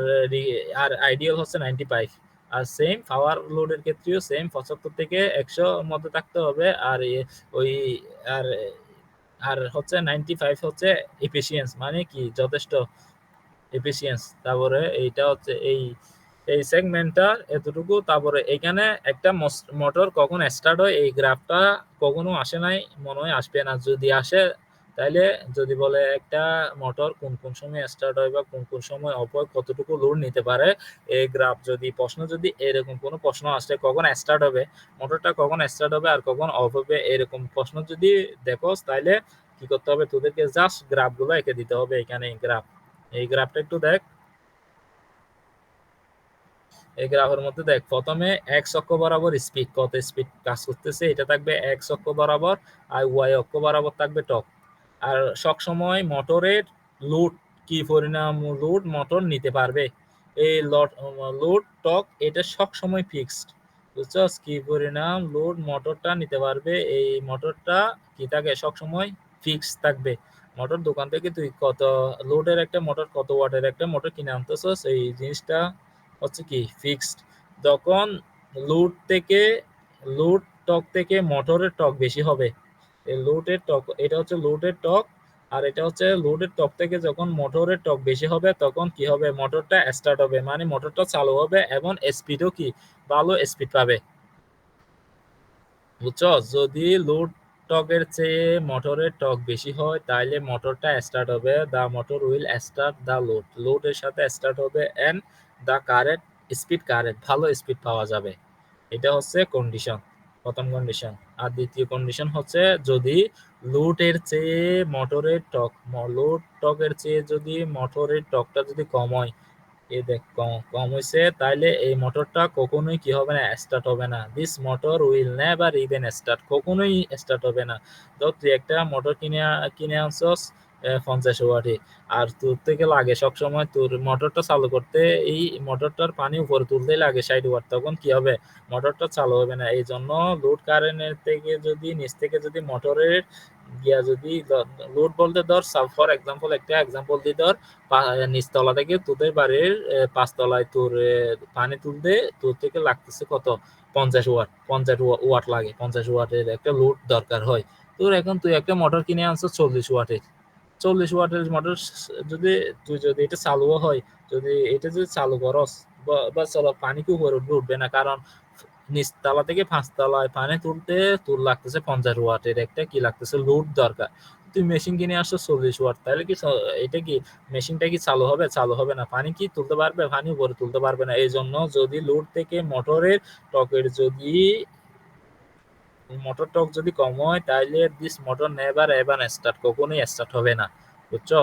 আর আইডিয়াল হচ্ছে 95। আর সেম পাওয়ার লোডের ক্ষেত্রেও সেম 75 থেকে 100 মধ্যে থাকতে হবে। আর ওই আর আর হচ্ছে 95 হচ্ছে এফিসিয়েন্স, মানে কি যথেষ্ট এফিসিয়েন্স। তারপরে এইটা হচ্ছে এই এই সেগমেন্টটা এতটুকু। তারপরে এখানে একটা মোটর কখন স্টার্ট হয় এই গ্রাফটা কখনো আসে নাই, মনে হয় আসবে না। যদি আসে তাইলে যদি বলে একটা মোটর কোন কোন সময় স্টার্ট হয় বা কোন কোন সময় অফ হয়, কতটুকু লোড নিতে পারে, এই গ্রাফ যদি যদি এরকম কোনো প্রশ্ন আসে কখন স্টার্ট হবে, মোটরটা কখন স্টার্ট হবে আর কখন অফ হবে, এরকম প্রশ্ন যদি দেখো তাইলে কি করতে হবে, তোদেরকে জাস্ট গ্রাফগুলো এঁকে দিতে হবে। এখানে গ্রাফ, এই গ্রাফটা একটু দেখ। এই গ্রাফের মধ্যে দেখ, প্রথমে এক্স অক্ষ বরাবর স্পিড, কত স্পিড কাজ করতেছে এটা থাকবে এক্স অক্ষ বরাবর, আর ওয়াই অক্ষ বরাবর থাকবে টর্ক। আর সব সময় মোটরের লোড কি পরিমাণ লোড মোটর নিতে পারবে, এই লোড টর্ক এটা সব সময় ফিক্সড। বুঝছস, কি পরিমাণ লোড মোটরটা নিতে পারবে, এই মোটরটা কি থাকে সব সময় ফিক্সড থাকবে। মোটর দোকান থেকে তুই কত লোডের একটা মোটর, কত ওয়াটের একটা মোটর কিনে আনতেছস, এই জিনিসটা হচ্ছে কি ফিক্সড। যখন লোড থেকে লোড টর্ক থেকে মোটরের টর্ক বেশি হবে, এই লোডের টর্ক, এটা হচ্ছে লোডের টর্ক, আর এটা হচ্ছে লোডের টর্ক থেকে যখন মোটরের টর্ক বেশি হবে তখন কি হবে, মোটরটা স্টার্ট হবে, মানে মোটরটা চালু হবে এবং স্পিডও কি ভালো স্পিড পাবে। বুঝছো, যদি লোড টর্কের চেয়ে মোটরের টর্ক বেশি হয় তাহলে মোটরটা স্টার্ট হবে, the motor will start the load, লোডের সাথে স্টার্ট হবে and the current speed, current ভালো স্পিড পাওয়া যাবে। এটা হচ্ছে কন্ডিশন, প্রথম কন্ডিশন। আর দ্বিতীয় কন্ডিশন হচ্ছে যদি লোডের চেয়ে মোটরের টর্ক, লোড টর্কের চেয়ে যদি মোটরের টর্কটা যদি কম হয়, এই দেখ কম কম হয়েছে, তাইলে এই মোটরটা কখনোই কি হবে না, স্টার্ট হবে না। This motor will never even start, কখনোই স্টার্ট হবে না। তো তুই একটা মোটর কিনে আনছস 50 ওয়াটে, আর তোর থেকে লাগে সবসময় তোর মোটরটা চালু করতে, এই মোটরটার পানি উপরে তুলতেই লাগে 60 ওয়াট, তখন কি হবে, মোটরটা চালু হবে না। এই জন্য লোড কারেন্টের থেকে যদি নিচ থেকে যদি মোটরের গিয়া যদি লোড বলতে ধর, ফর এক্সাম্পল একটা এক্সাম্পল দিয়ে ধর, নিচতলা থেকে তোদের বাড়ির 5 তলায় তোর পানি তুলতে তোর থেকে লাগতেছে কত, 50 ওয়াট, 50 ওয়াট লাগে, 50 ওয়াটের একটা লোড দরকার হয়। তোর এখন তুই একটা মোটর কিনে আনছো 40 ওয়াটের, 40 ওয়াটের মোটর যদি তুই যদি এটা চালুও হয়, যদি এটা যদি চালু করস বা চলো, পানি কি উপরে উঠবে না, কারণ নিচতলা থেকে 5 তলায় পানি তুলতে তোর লাগতেছে 50 ওয়াটের একটা কি লাগতেছে লোড দরকার। তুই মেশিন কিনে আসছো 40 ওয়াট, তাহলে কি এটা কি মেশিনটা কি চালু হবে, চালু হবে না। পানি কি তুলতে পারবে, পানি উপরে তুলতে পারবে না। এই জন্য যদি লোড থেকে মোটরের টর্কের যদি মোটর টর্ক যদি কম হয় তাহলে this motor never ever start, কখনোই স্টার্ট হবে না। বুঝছো,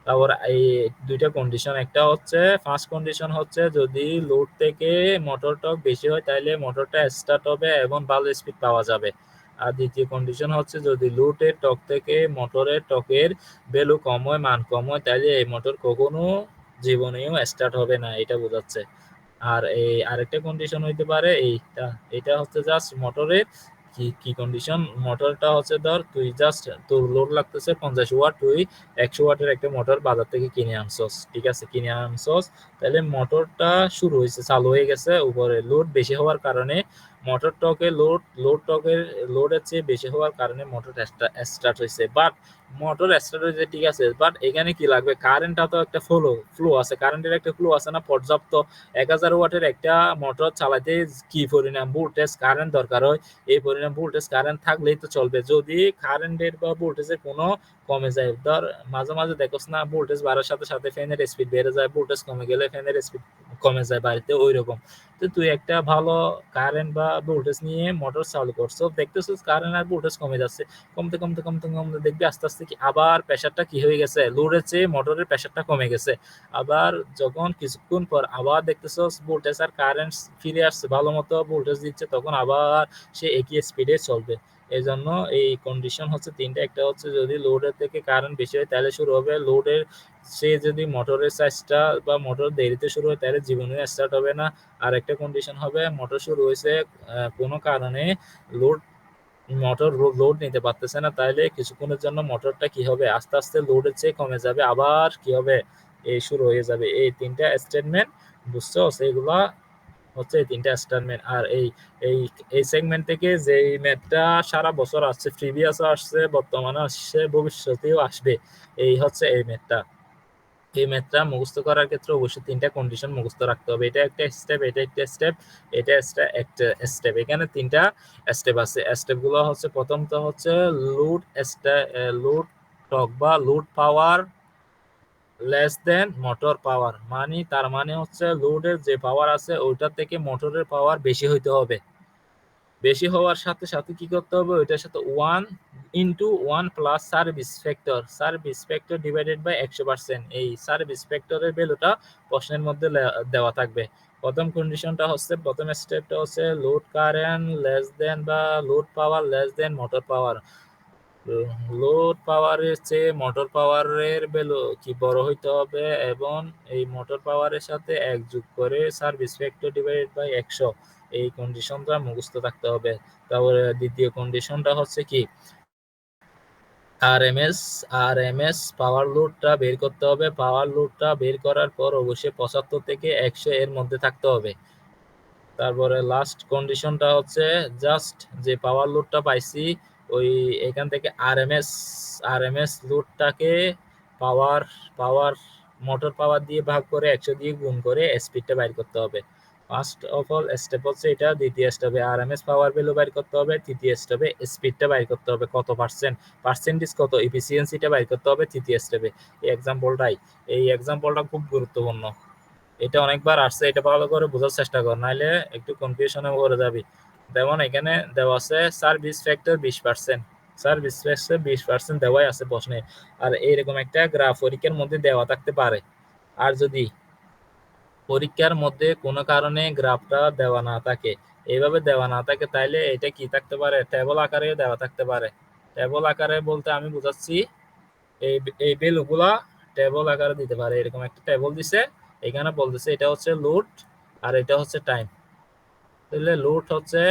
তারপর এই দুইটা কন্ডিশন, একটা হচ্ছে ফার্স্ট কন্ডিশন হচ্ছে যদি লোড থেকে মোটর টর্ক বেশি হয় তাহলে মোটরটা স্টার্ট হবে এবং ভালো স্পিড পাওয়া যাবে। আর দ্বিতীয় কন্ডিশন হচ্ছে যদি লোডের টর্ক থেকে মোটরের টর্কের ভ্যালু কম হয়, মান কম হয়, তাহলে এই মোটর কখনো জীবনেও স্টার্ট হবে না, এটা বোঝাচ্ছে। আর এই আরেকটা কন্ডিশন হইতে পারে এইটা, এটা হচ্ছে জাস্ট মোটরের কি কি কন্ডিশন, মোটরটা হচ্ছে ধর তুই জাস্ট তোর লোড লাগতেছে 50 ওয়াট, তুই 100 ওয়াটের একটা মোটর বাজার থেকে কিনে আনছস, ঠিক আছে, কিনে আনছস, তাহলে মোটরটা শুরু হয়েছে, চালু হয়ে গেছে, উপরে লোড বেশি হওয়ার কারণে মোটর টর্কে লোড টর্কের লোডের চেয়ে বেশি হওয়ার কারণে মোটর স্টার্ট হয়েছে। বাট মোটর স্টার্ট হয়েছে ঠিক আছে, বাট এখানে কি লাগবে, কারেন্টটা তো একটা ফ্লো আছে, কারেন্টের একটা ফ্লো আছে না পর্যাপ্ত। 1000 ওয়াটের একটা মোটর চালাতে কি পরিমাণ ভোল্টেজ কারেন্ট দরকার হয়, এই পরিমাণ ভোল্টেজ কারেন্ট থাকলেই তো চলবে। যদি কারেন্টের বা ভোল্টেজের কোনো কমে যায়, ধর মাঝে মাঝে দেখোস না ভোল্টেজ বাড়ার সাথে সাথে ফ্যানের স্পিড বেড়ে যায়, ভোল্টেজ কমে গেলে ফ্যানের স্পিড কমে যায় বাড়িতে, ওই রকম। তো তুই একটা ভালো কারেন্ট বা ভোল্টেজ নিয়ে মোটর চালু করছো, দেখতেছিস কারেন্ট আর ভোল্টেজ কমে যাচ্ছে, কমতে কমতে কমতে কমতে দেখবি আস্তে আস্তে কি আবার প্রেসারটা কি হয়ে গেছে, লোডের চেয়ে মোটরের প্রেসারটা কমে গেছে। আবার যখন কিছুক্ষণ পর আবার দেখতেছো ভোল্টেজ আর কারেন্ট ফিরে আসছে, ভালো মতো ভোল্টেজ দিচ্ছে, তখন আবার সে একই স্পিডে চলবে। এই জন্য এই কন্ডিশন হচ্ছে তিনটা। একটা হচ্ছে যদি লোডের থেকে কারেন্ট বেশি হয় তাহলে শুরু হবে। লোডের সে যদি মোটরের সাইজটা বা মোটর দেরিতে শুরু হয় তাহলে জীবনে স্টার্ট হবে না। আর একটা কন্ডিশন হবে মোটর শুরু হয়েছে কোনো কারণে মোটর লোড নিতে পারতেছে না, তাইলে কিছুক্ষণের জন্য মোটরটা কি হবে আস্তে আস্তে লোডের চেয়ে কমে যাবে, আবার কি হবে এই শুরু হয়ে যাবে। এই তিনটা স্টেটমেন্ট বুঝছো, সেগুলা হচ্ছে এই তিনটা স্টেটমেন্ট। আর এই এই এই সেগমেন্ট থেকে যে ম্যাথটা সারা বছর আসছে, প্রিভিয়াসও আসছে, বর্তমানে আসছে, ভবিষ্যতেও আসবে, এই হচ্ছে এই ম্যাথটা। এই ম্যাথটা মুখস্থ করার ক্ষেত্রে অবশ্যই তিনটা কন্ডিশন মুখস্থ রাখতে হবে। এটা একটা স্টেপ, এটা একটা স্টেপ, এটা একটা স্টেপ। এখানে তিনটা স্টেপ আছে। স্টেপগুলো হচ্ছে প্রথমত হচ্ছে লোড লোড টর্ক বা load power less than motor power, মানে তার মানে হচ্ছে লোডের যে পাওয়ার আছে ওইটার থেকে মোটরের পাওয়ার বেশি হইতে হবে। বেশি হওয়ার সাথে সাথে কি করতে হবে, ওইটার সাথে 1 plus service factor divided by 100%। এই সার্ভিস ফ্যাক্টরের ভ্যালুটা প্রশ্নের মধ্যে দেওয়া থাকবে। প্রথম কন্ডিশনটা হচ্ছে, প্রথম স্টেপটা হচ্ছে লোড কারেন্ট লেস দেন বা load power less than motor power. Load পাওয়ারের চেয়ে মোটর পাওয়ারের ভ্যালু কি বড় হইতে হবে, এবং এই মোটর পাওয়ারের সাথে 1 যোগ করে সার্ভিস ফ্যাক্টর ডিভাইডেড বাই 100, এই কন্ডিশনটা মুখস্থ থাকতে হবে। তারপরে দ্বিতীয় কন্ডিশনটা হচ্ছে কি আরএমএস পাওয়ার লোডটা বের করতে হবে। পাওয়ার লোডটা বের করার পর অবশ্যই 75 থেকে 100 এর মধ্যে থাকতে হবে। তারপরে লাস্ট কন্ডিশনটা হচ্ছে জাস্ট যে পাওয়ার লোডটা পাইছি ওই এখান থেকে আরএমএস লোডটাকে পাওয়ার পাওয়ার মোটর পাওয়ার দিয়ে ভাগ করে 100 দিয়ে গুণ করে স্পিডটা বাইর করতে হবে। ফার্স্ট অফ অল স্টেপ হচ্ছে এটা। দ্বিতীয় স্টেপে আরএমএস পাওয়ার ভ্যালু বাইর করতে হবে। তৃতীয় স্টেপে স্পিডটা বাইর করতে হবে, কত পার্সেন্টেজ কত এফিসিয়েন্সিটা বাইর করতে হবে তৃতীয় স্টেপে। এই এক্সাম্পলটা খুব গুরুত্বপূর্ণ। এটা অনেকবার আসছে, এটা ভালো করে বোঝার চেষ্টা কর, নাইলে একটু কনফিউশনে পড়ে যাবি। যেমন এখানে দেওয়া আছে সার্ভিস ফ্যাক্টর 20%, সার্ভিস ফ্যাক্টর 20% দেওয়াই আছে প্রশ্নে। আর এইরকম একটা গ্রাফ পরীক্ষার মধ্যে দেওয়া থাকতে পারে। আর যদি পরীক্ষার মধ্যে কোনো কারণে গ্রাফটা দেওয়া না থাকে, এইভাবে দেওয়া না থাকে, তাইলে এটা কি থাকতে পারে, টেবল আকারে দেওয়া থাকতে পারে। টেবল আকারে বলতে আমি বুঝাচ্ছি এই এই ভ্যালুগুলা টেবল আকারে দিতে পারে। এরকম একটা টেবল দিছে, এখানে বলতেছে এটা হচ্ছে লোড আর এটা হচ্ছে টাইম। তাহলে লোড হচ্ছে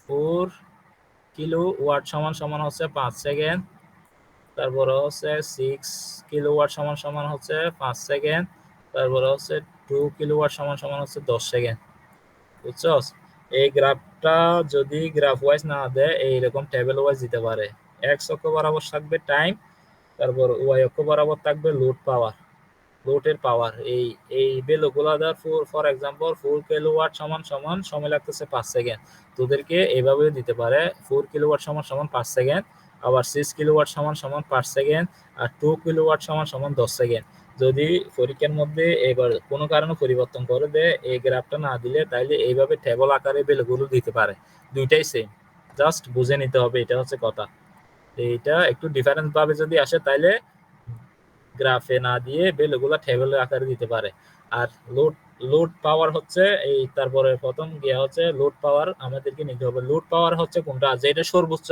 4 কিলো ওয়াট সমান সমান হচ্ছে 5 সেকেন্ড। তারপরে হচ্ছে 6 কিলো ওয়াট সমান সমান হচ্ছে 5 সেকেন্ড। তারপরে হচ্ছে 2 কিলো ওয়াট সমান সমান হচ্ছে 10 সেকেন্ড। বুঝছো? এই গ্রাফটা যদি গ্রাফ ওয়াইজ না দেয়, এইরকম টেবিল ওয়াইজ দিতে পারে। এক্স অক্ষ বরাবর থাকবে টাইম, তারপর ওয়াই অক্ষ বরাবর থাকবে লোডের পাওয়ার। এই এই ভ্যালুগুলো দেওয়ার ফর এক্সাম্পল 4 কিলোওয়াট সমান সমান সময় লাগতেছে 5 সেকেন্ড, তোদেরকে এভাবে দিতে পারে 4 কিলোওয়াট সমান সমান 5 সেকেন্ড, আবার 6 কিলোওয়াট সমান সমান 5 সেকেন্ড, আর 2 কিলোওয়াট সমান সমান 10 সেকেন্ড। যদি পরীক্ষার মধ্যে এবার কোনো কারণে পরিবর্তন করে দেয়, এই গ্রাফটা না দিলে, তাইলে এইভাবে টেবল আকারে ভ্যালুগুলো দিতে পারে। দুইটাই সেম, জাস্ট বুঝে নিতে হবে, এটা হচ্ছে কথা। এইটা একটু ডিফারেন্স ভাবে যদি আসে তাইলে গ্রাফে না দিয়ে ভ্যালুগুলো টেবিল আকারে দিতে পারে। আর লোড লোড পাওয়ার হচ্ছে এই, তারপরে প্রথম গিয়া হচ্ছে লোড পাওয়ার আমাদেরকে নিতে হবে। লোড পাওয়ার হচ্ছে কোনটা, যেটা সর্বোচ্চ।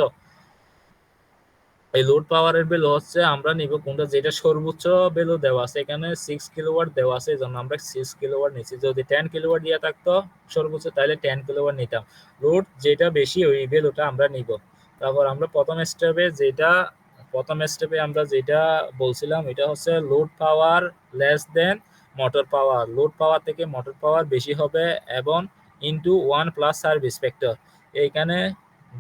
এই লোড পাওয়ারের ভ্যালু হচ্ছে আমরা নিব কোনটা যেটা সর্বোচ্চ ভ্যালু দেওয়া আছে। এখানে 6 কিলোওয়াট দেওয়া আছে, এই জন্য আমরা 6 কিলোওয়াট নিচ্ছি। যদি 10 কিলোওয়াট দিয়ে থাকতো সর্বোচ্চ, তাহলে 10 কিলোওয়াট নিতাম। লোড যেটা বেশি ওই ভ্যালুটা আমরা নিব। তারপর আমরা প্রথম স্টেপে আমরা যেটা বলছিলাম, এটা হচ্ছে load power less than motor power. Load power থেকে মোটর পাওয়ার বেশি হবে এবং ইনটু 1 প্লাস সার্ভিস ফ্যাক্টর। এইখানে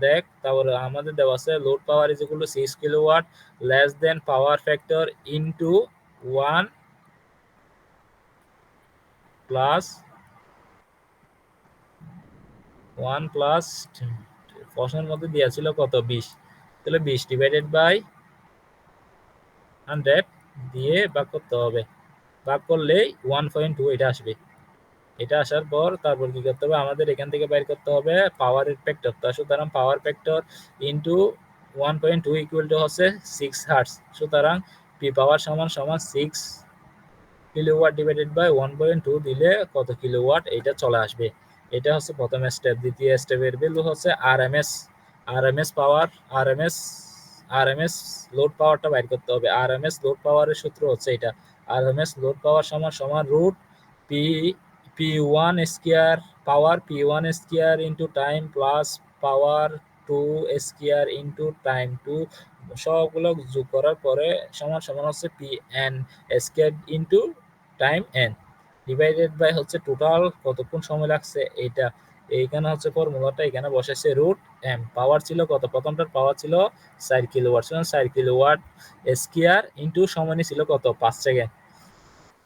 দেখ, তারপরে আমাদের দেওয়া আছে load power is equal to 6 kilowatt less than power factor into 1 plus প্রশ্নের মধ্যে দেওয়া ছিল কত, 20। তাহলে 20 ডিভাইডেড বাই 100 দিয়ে ভাগ করতে হবে। ভাগ করলেই 1.2 এটা আসবে। এটা আসার পর তারপর কি করতে হবে, আমাদের এখান থেকে বাইর করতে হবে পাওয়ারের ফ্যাক্টরটা। সুতরাং power factor into 1.2 equal to হচ্ছে 6 হার্টজ। সুতরাং পি পাওয়ার সমান সমান 6 কিলোওয়াট ডিভাইডেড বাই 1.2 দিলে কত কিলোওয়াট এটা চলে আসবে। এটা হচ্ছে প্রথম স্টেপ। দ্বিতীয় স্টেপের ভ্যালু হচ্ছে আরএমএস আরএমএস পাওয়ার, আরএমএস লোড পাওয়ারটা বাইর করতে হবে। আরএমএস লোড পাওয়ারের সূত্র হচ্ছে এটা, আরএমএস লোড পাওয়ার সমান সমান root p P1 square power P1 square into time plus power 2 square into time 2 সবগুলো যোগ করার পরে সমান সমান হচ্ছে Pn square into time n divided by হচ্ছে টোটাল কতক্ষণ সময় লাগছে এটা। এইখানে হচ্ছে ফর্মুলাটা এখানে বসাইছে রুট এম। পাওয়ার ছিল কত, প্রথমটার পাওয়ার ছিল 4 কিলোওয়াট, 4 কিলোওয়াট স্কয়ার ইনটু সময় ছিল কত 5 সেকেন্ড,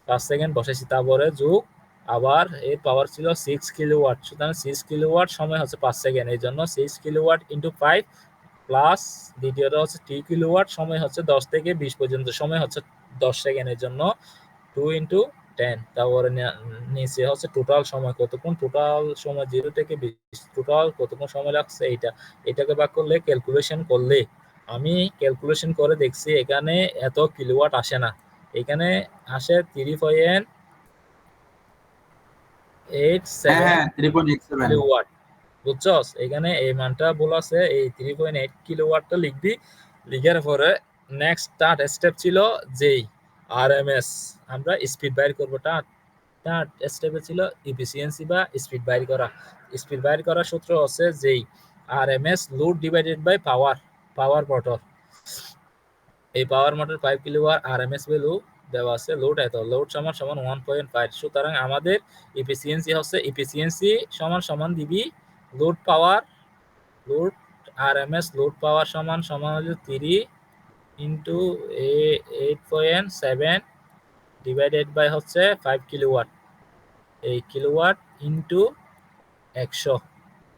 5 সেকেন্ড বসাইছি, তারপরে যোগ আবার এর পাওয়ার ছিল 6 কিলোওয়াট, সুতরাং 6 কিলোওয়াট সময় হচ্ছে 5 সেকেন্ড, এই জন্য 6 কিলোওয়াট ইনটু 5 প্লাস দ্বিতীয়টা হচ্ছে 2 কিলোওয়াট সময় হচ্ছে 10 থেকে 20 পর্যন্ত সময় হচ্ছে 10 সেকেন্ড, এর জন্য 2 ইনটু 10, তারপরে নিচে হচ্ছে টোটাল সময় কতক্ষণ, টোটাল সময় 0 থেকে 20 টোটাল কতক্ষণ সময় লাগছে এইটা। এটাকে ভাগ করলে ক্যালকুলেশন করলে আমি ক্যালকুলেশন করে দেখছি এখানে এত কিলোওয়াট আসে না, এখানে আসে 3.87 হ্যাঁ 3.87। কিলোওয়াট, বুঝছস? এখানে এই মানটা বলা আছে, এই 3.8 কিলোওয়াটটা লিখবি, লিখার পরে নেক্সট স্টার্ট স্টেপ ছিল যেই আরএমএস আমরা স্পিড বাইর করব, থার্ড স্টেপে ছিল ইফিসিয়েন্সি বা স্পিড বাইর করা। স্পিড বাইর করার সূত্র হচ্ছে যেই RMS load divided by power, power motor, এই power motor 5 kilowatt, RMS value দেওয়া আছে লোড এত, লোড সমান সমান 1.5, সুতরাং আমাদের ইফিসিয়েন্সি হচ্ছে ইফিসিয়েন্সি সমান সমান দিবি load power, load RMS load power সমান সমান হচ্ছে 3 ইনটু 8.7 ডিভাইডেড বাই হচ্ছে 5 কিলোওয়াট, এই কিলোওয়াট ইনটু 100,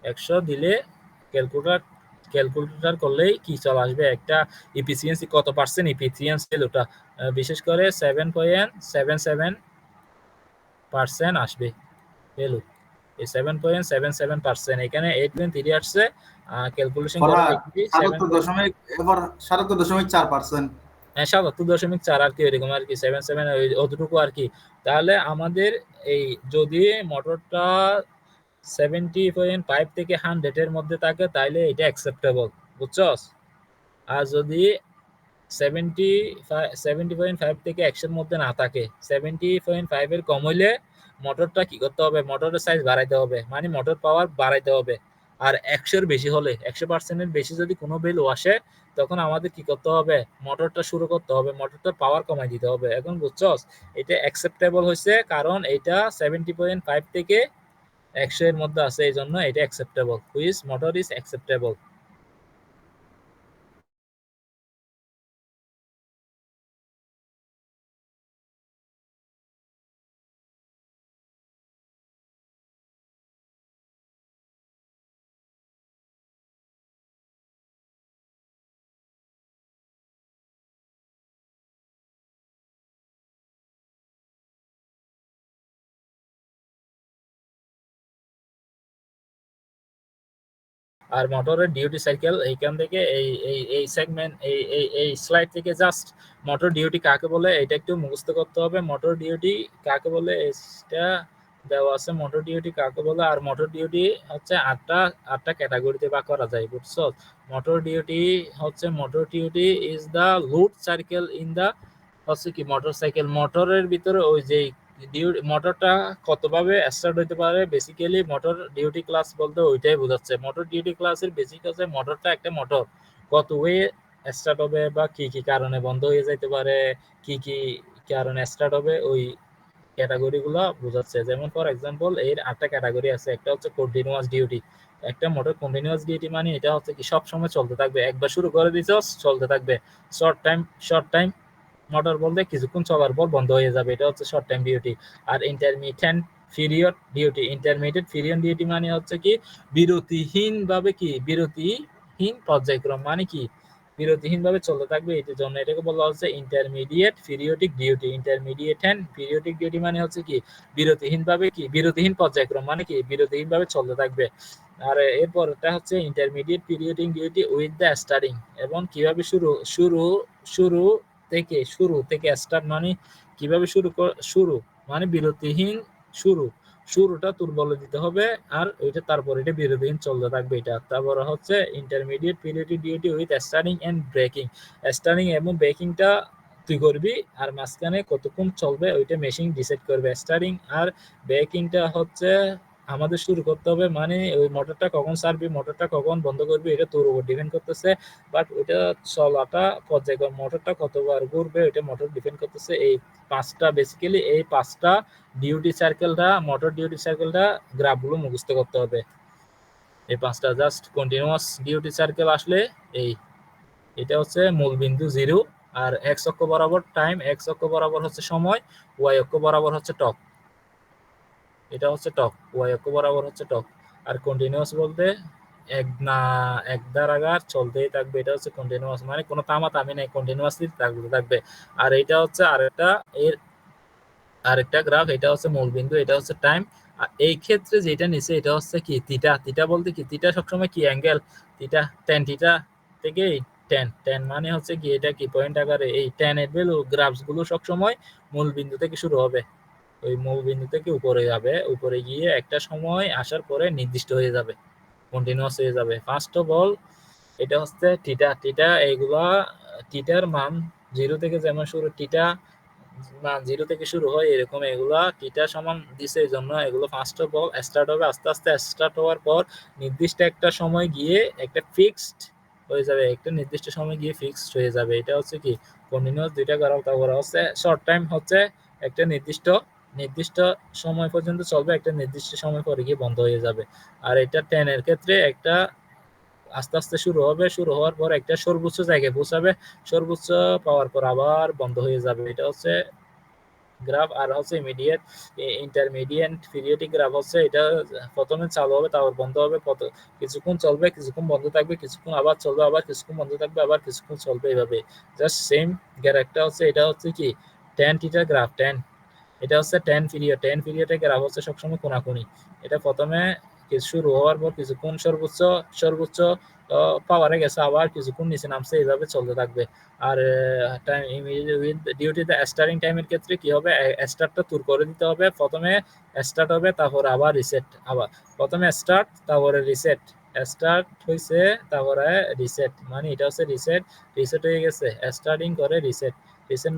100 দিলে ক্যালকুলেটর করলেই কি চলে আসবে একটা ইফিসিয়েন্সি কত পার্সেন্ট ইফিসিয়েন্সি ওটা, বিশেষ করে 7.77% আসবে ভ্যালু, এই 7.77%, এখানে 8.3 আসছে, ক্যালকুলেশন করে দেখবি 77.4%। 77.4 আর কি, এরকম আর কি 77 অতটুকু আর কি। তাহলে আমাদের এই যদি মোটরটা 70.5 থেকে 100 এর মধ্যে থাকে তাহলে এটা অ্যাকসেপ্টেবল, বুঝছস? আর যদি 70.5 থেকে 100 এর মধ্যে না থাকে, 70.5 এর কম হইলে মোটরটা কি করতে হবে, মোটরের সাইজ বাড়াইতে হবে, মানে মোটর পাওয়ার বাড়াইতে হবে। আর 100 এর বেশি হলে, 100% এর বেশি যদি কোনো ভ্যালু আসে, তখন আমাদের কি করতে হবে, মোটরটা শুরু করতে হবে, মোটরটার পাওয়ার কমাই দিতে হবে। এখন বুঝছস এটা অ্যাকসেপ্টেবল হয়েছে, কারণ এটা 70.5 থেকে 100 এর মধ্যে আছে, এই জন্য এটা acceptable, which motor is acceptable. আর মোটরের ডিউটি সাইকেল এইখান থেকে এই এই এই সেগমেন্ট এই এই এই স্লাইড থেকে জাস্ট মোটর ডিউটি কাকে বলে এটা একটু মুখস্থ করতে হবে। মোটর ডিউটি কাকে বলে এটা দেওয়া আছে, মোটর ডিউটি কাকে বলে। আর মোটর ডিউটি হচ্ছে আটটা ক্যাটাগরিতে ভাগ করা যায়, বুঝছো? মোটর ডিউটি হচ্ছে, motor duty is the load circle in the হচ্ছে কি মোটরসাইকেল, মোটরের ভিতরে ওই যে মোটরটা কতভাবে স্টার্ট হইতে পারে, বেসিক্যালি মোটর ডিউটি ক্লাস বলতে ওইটাই বোঝাচ্ছে। মোটর ডিউটি ক্লাসের বেসিক হচ্ছে মোটরটা একটা মোটর কত ওয়ে স্টার্ট হবে বা কি কি কারণে বন্ধ হয়ে যাইতে পারে, কি কি কারণে স্টার্ট হবে, ওই ক্যাটাগরি গুলো বোঝাচ্ছে। যেমন ফর এক্সাম্পল এর 8টা ক্যাটাগরি আছে। একটা হচ্ছে কন্টিনিউয়াস ডিউটি, একটা মোটর কন্টিনিউয়াস ডিউটি মানে এটা হচ্ছে কি সব সময় চলতে থাকবে, একবার শুরু করে দিছস চলতে থাকবে। শর্ট টাইম মোটর বলতে কিছুক্ষণ চলার পর বন্ধ হয়ে যাবে, এটা হচ্ছে শর্ট টাইম ডিউটি। আর intermediate period duty, intermediate period duty মানে হচ্ছে কি বিরতিহীন ভাবে, কি বিরতিহীন পর্যায়ক্রম মানে কি বিরতিহীন ভাবে চলতে থাকবে, এটার জন্য এটাকে বলা হচ্ছে intermediate periodic duty. Intermediate and periodic duty মানে হচ্ছে কি বিরতিহীন ভাবে, কি বিরতিহীন পর্যায়ক্রম মানে কি বিরতিহীন ভাবে চলতে থাকবে। আর এরপর এটা হচ্ছে intermediate periodic duty with the starting, এবং কিভাবে শুরু শুরু থেকে স্টার্ট মানে কিভাবে শুরু মানে বিরতিহীন শুরু শুরুটা তোর বলে দিতে হবে, আর ওইটা তারপর এটা বিরতিহীন চলতে থাকবে এটা। তারপর হচ্ছে intermediate periodic duty with starting and braking. Starting এবং ব্রেকিংটা তুই করবি, আর মাঝখানে কতক্ষণ চলবে ওইটা মেশিন ডিসাইড করবে। স্টার্টিং আর ব্রেকিংটা হচ্ছে আমাদের শুরু করতে হবে, মানে ওই মোটরটা কখন ছাড়বি, মোটরটা কখন বন্ধ করবি, এটা তোর উপর ডিপেন্ড করতেছে। বাট ওইটা চলাটা পর্যায়ক্রম, মোটরটা কতবার ঘুরবে ওইটা মোটর ডিপেন্ড করতেছে। এই পাঁচটা বেসিক্যালি, এই পাঁচটা ডিউটি সার্কেলটা, মোটর ডিউটি সার্কেলটা গ্রাফগুলো মুখস্থ করতে হবে। এই পাঁচটা জাস্ট কন্টিনিউয়াস ডিউটি সার্কেল আসলে এটা হচ্ছে মূল বিন্দু 0, আর এক্স অক্ষ বরাবর টাইম, এক্স অক্ষ বরাবর হচ্ছে সময়, ওয়াই অক্ষ বরাবর হচ্ছে টক। এটা হচ্ছে টক, ওয়াই অক্ষ বরাবর হচ্ছে টক। আর কন্টিনিউয়াস বলতে এক ধারাগার চলতেই থাকবে, এটা হচ্ছে কন্টিনিউয়াস, মানে কোনো থামাথামি নেই, কন্টিনিউয়াসলি থাকবে। আর এটা হচ্ছে আরেকটা গ্রাফ, এটা হচ্ছে মূল বিন্দু, এটা হচ্ছে টাইম। আর এই ক্ষেত্রে যেটা নিচে এটা হচ্ছে কি থিটা। থিটা বলতে কি, থিটা সবসময় কি অ্যাঙ্গেল, থিটা টেন, থিটা থেকে টেন মানে হচ্ছে কি এটা কি পয়েন্ট আকারে, এই টেনের ভ্যালু গ্রাফস গুলো সবসময় মূল বিন্দু থেকে শুরু হবে, ওই মূল বিন্দু থেকে উপরে যাবে, উপরে গিয়ে একটা সময় আসার পরে নির্দিষ্ট হয়ে যাবে, কন্টিনিউয়াস হয়ে যাবে। ফার্স্ট অফ অল এটা হচ্ছে থিটা এইগুলা, থিটার মান 0 থেকে যেমন শুরু, থিটা মান 0 থেকে শুরু হয় এরকম, এগুলা থিটা সমান দিছে, এই জন্য এগুলো ফার্স্ট অফ অল স্টার্ট হবে, আস্তে আস্তে স্টার্ট হওয়ার পর নির্দিষ্ট একটা সময় গিয়ে একটা ফিক্সড হয়ে যাবে, একটা নির্দিষ্ট সময় গিয়ে ফিক্সড হয়ে যাবে। এটা হচ্ছে কি কন্টিনিউয়াস দুইটা করা, তারপর হচ্ছে শর্ট টাইম হচ্ছে একটা নির্দিষ্ট সময় পর্যন্ত চলবে, একটা নির্দিষ্ট সময় পরে গিয়ে বন্ধ হয়ে যাবে। আর এটা টেনের ক্ষেত্রে একটা আস্তে আস্তে শুরু হবে, শুরু হওয়ার পর একটা সর্বোচ্চ জায়গায় পৌঁছাবে, সর্বোচ্চ পাওয়ার পর আবার বন্ধ হয়ে যাবে। এটা হচ্ছে গ্রাফ। আর হচ্ছে ইন্টারমিডিয়েট পিরিয়ডিক গ্রাফ হচ্ছে এটা প্রথমে চালু হবে, তারপর বন্ধ হবে, কিছুক্ষণ চলবে, কিছুক্ষণ বন্ধ থাকবে, কিছুক্ষণ আবার চলবে, আবার কিছুক্ষণ বন্ধ থাকবে, আবার কিছুক্ষণ চলবে, এইভাবে জাস্ট সেম গ্রাফটা হচ্ছে। এটা হচ্ছে কি টেন থিটা গ্রাফ, এটা হচ্ছে টেন পিরিয়ডের গ্রাফ হচ্ছে সবসময় কোনাকুনি। এটা প্রথমে শুরু হওয়ার পর কিছুক্ষণ সর্বোচ্চ পাওয়ারে গেছে, আবার কিছুক্ষণ নিচে নামছে, এইভাবে চলতে থাকবে। আর টাইম ডিউটিতে স্টার্টিং টাইমের ক্ষেত্রে কি হবে, স্টার্টটা তুর করে দিতে হবে, প্রথমে স্টার্ট হবে, তারপর আবার রিসেট, আবার প্রথমে স্টার্ট তারপরে রিসেট, স্টার্ট হয়েছে তারপরে রিসেট, মানে এটা হচ্ছে রিসেট হয়ে গেছে, স্টার্টিং করে রিসেট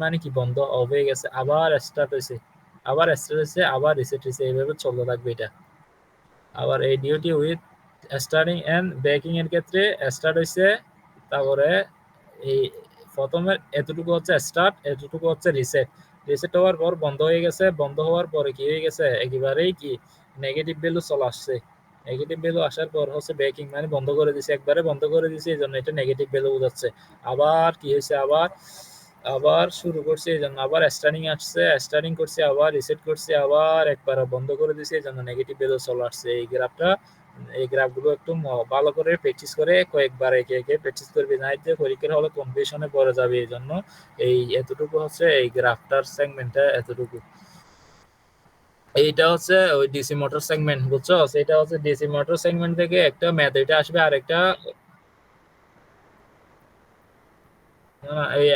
মানে কি বন্ধ অফ হয়ে গেছে, আবার স্টার্ট হয়েছে, আবার রিসেট হয়েছে, এইভাবে চলতে থাকবে এটা। আবার এই duty with starting and braking এর ক্ষেত্রে স্টার্ট হয়েছে, তারপরে এই প্রথমের এতটুকু হচ্ছে স্টার্ট, এতটুকু হচ্ছে রিসেট হওয়ার পর বন্ধ হয়ে গেছে, বন্ধ হওয়ার পরে কি হয়ে গেছে, একেবারেই কি নেগেটিভ ভ্যালু চলে আসছে, নেগেটিভ ভ্যালু আসার পর হচ্ছে ব্রেকিং, মানে বন্ধ করে দিছে, একবারে বন্ধ করে দিছে, এই জন্য এটা নেগেটিভ ভ্যালু বোঝাচ্ছে। আবার কি হয়েছে, আবার শুরু করছে, এই জন্য আবার স্টার্টিং আসছে, স্টার্টিং করছে, আবার রিসেট করছে, আবার একবার বন্ধ করে দিছে, এই জন্য নেগেটিভ ভ্যালু চলে আসছে। এই গ্রাফগুলো একটু ভালো করে প্র্যাকটিস করে কয়েকবার একে প্র্যাকটিস করবি, না যে পরীক্ষার হলে কনফিউশনে পড়ে যাবে। এই জন্য এতটুকু হচ্ছে এই গ্রাফটার সেগমেন্টটা এতটুকু। এইটা হচ্ছে ওই ডিসি মোটর সেগমেন্ট, বুঝছো? এটা হচ্ছে ডিসি মোটর সেগমেন্ট থেকে একটা ম্যাথ এটা আসবে, আর একটা এই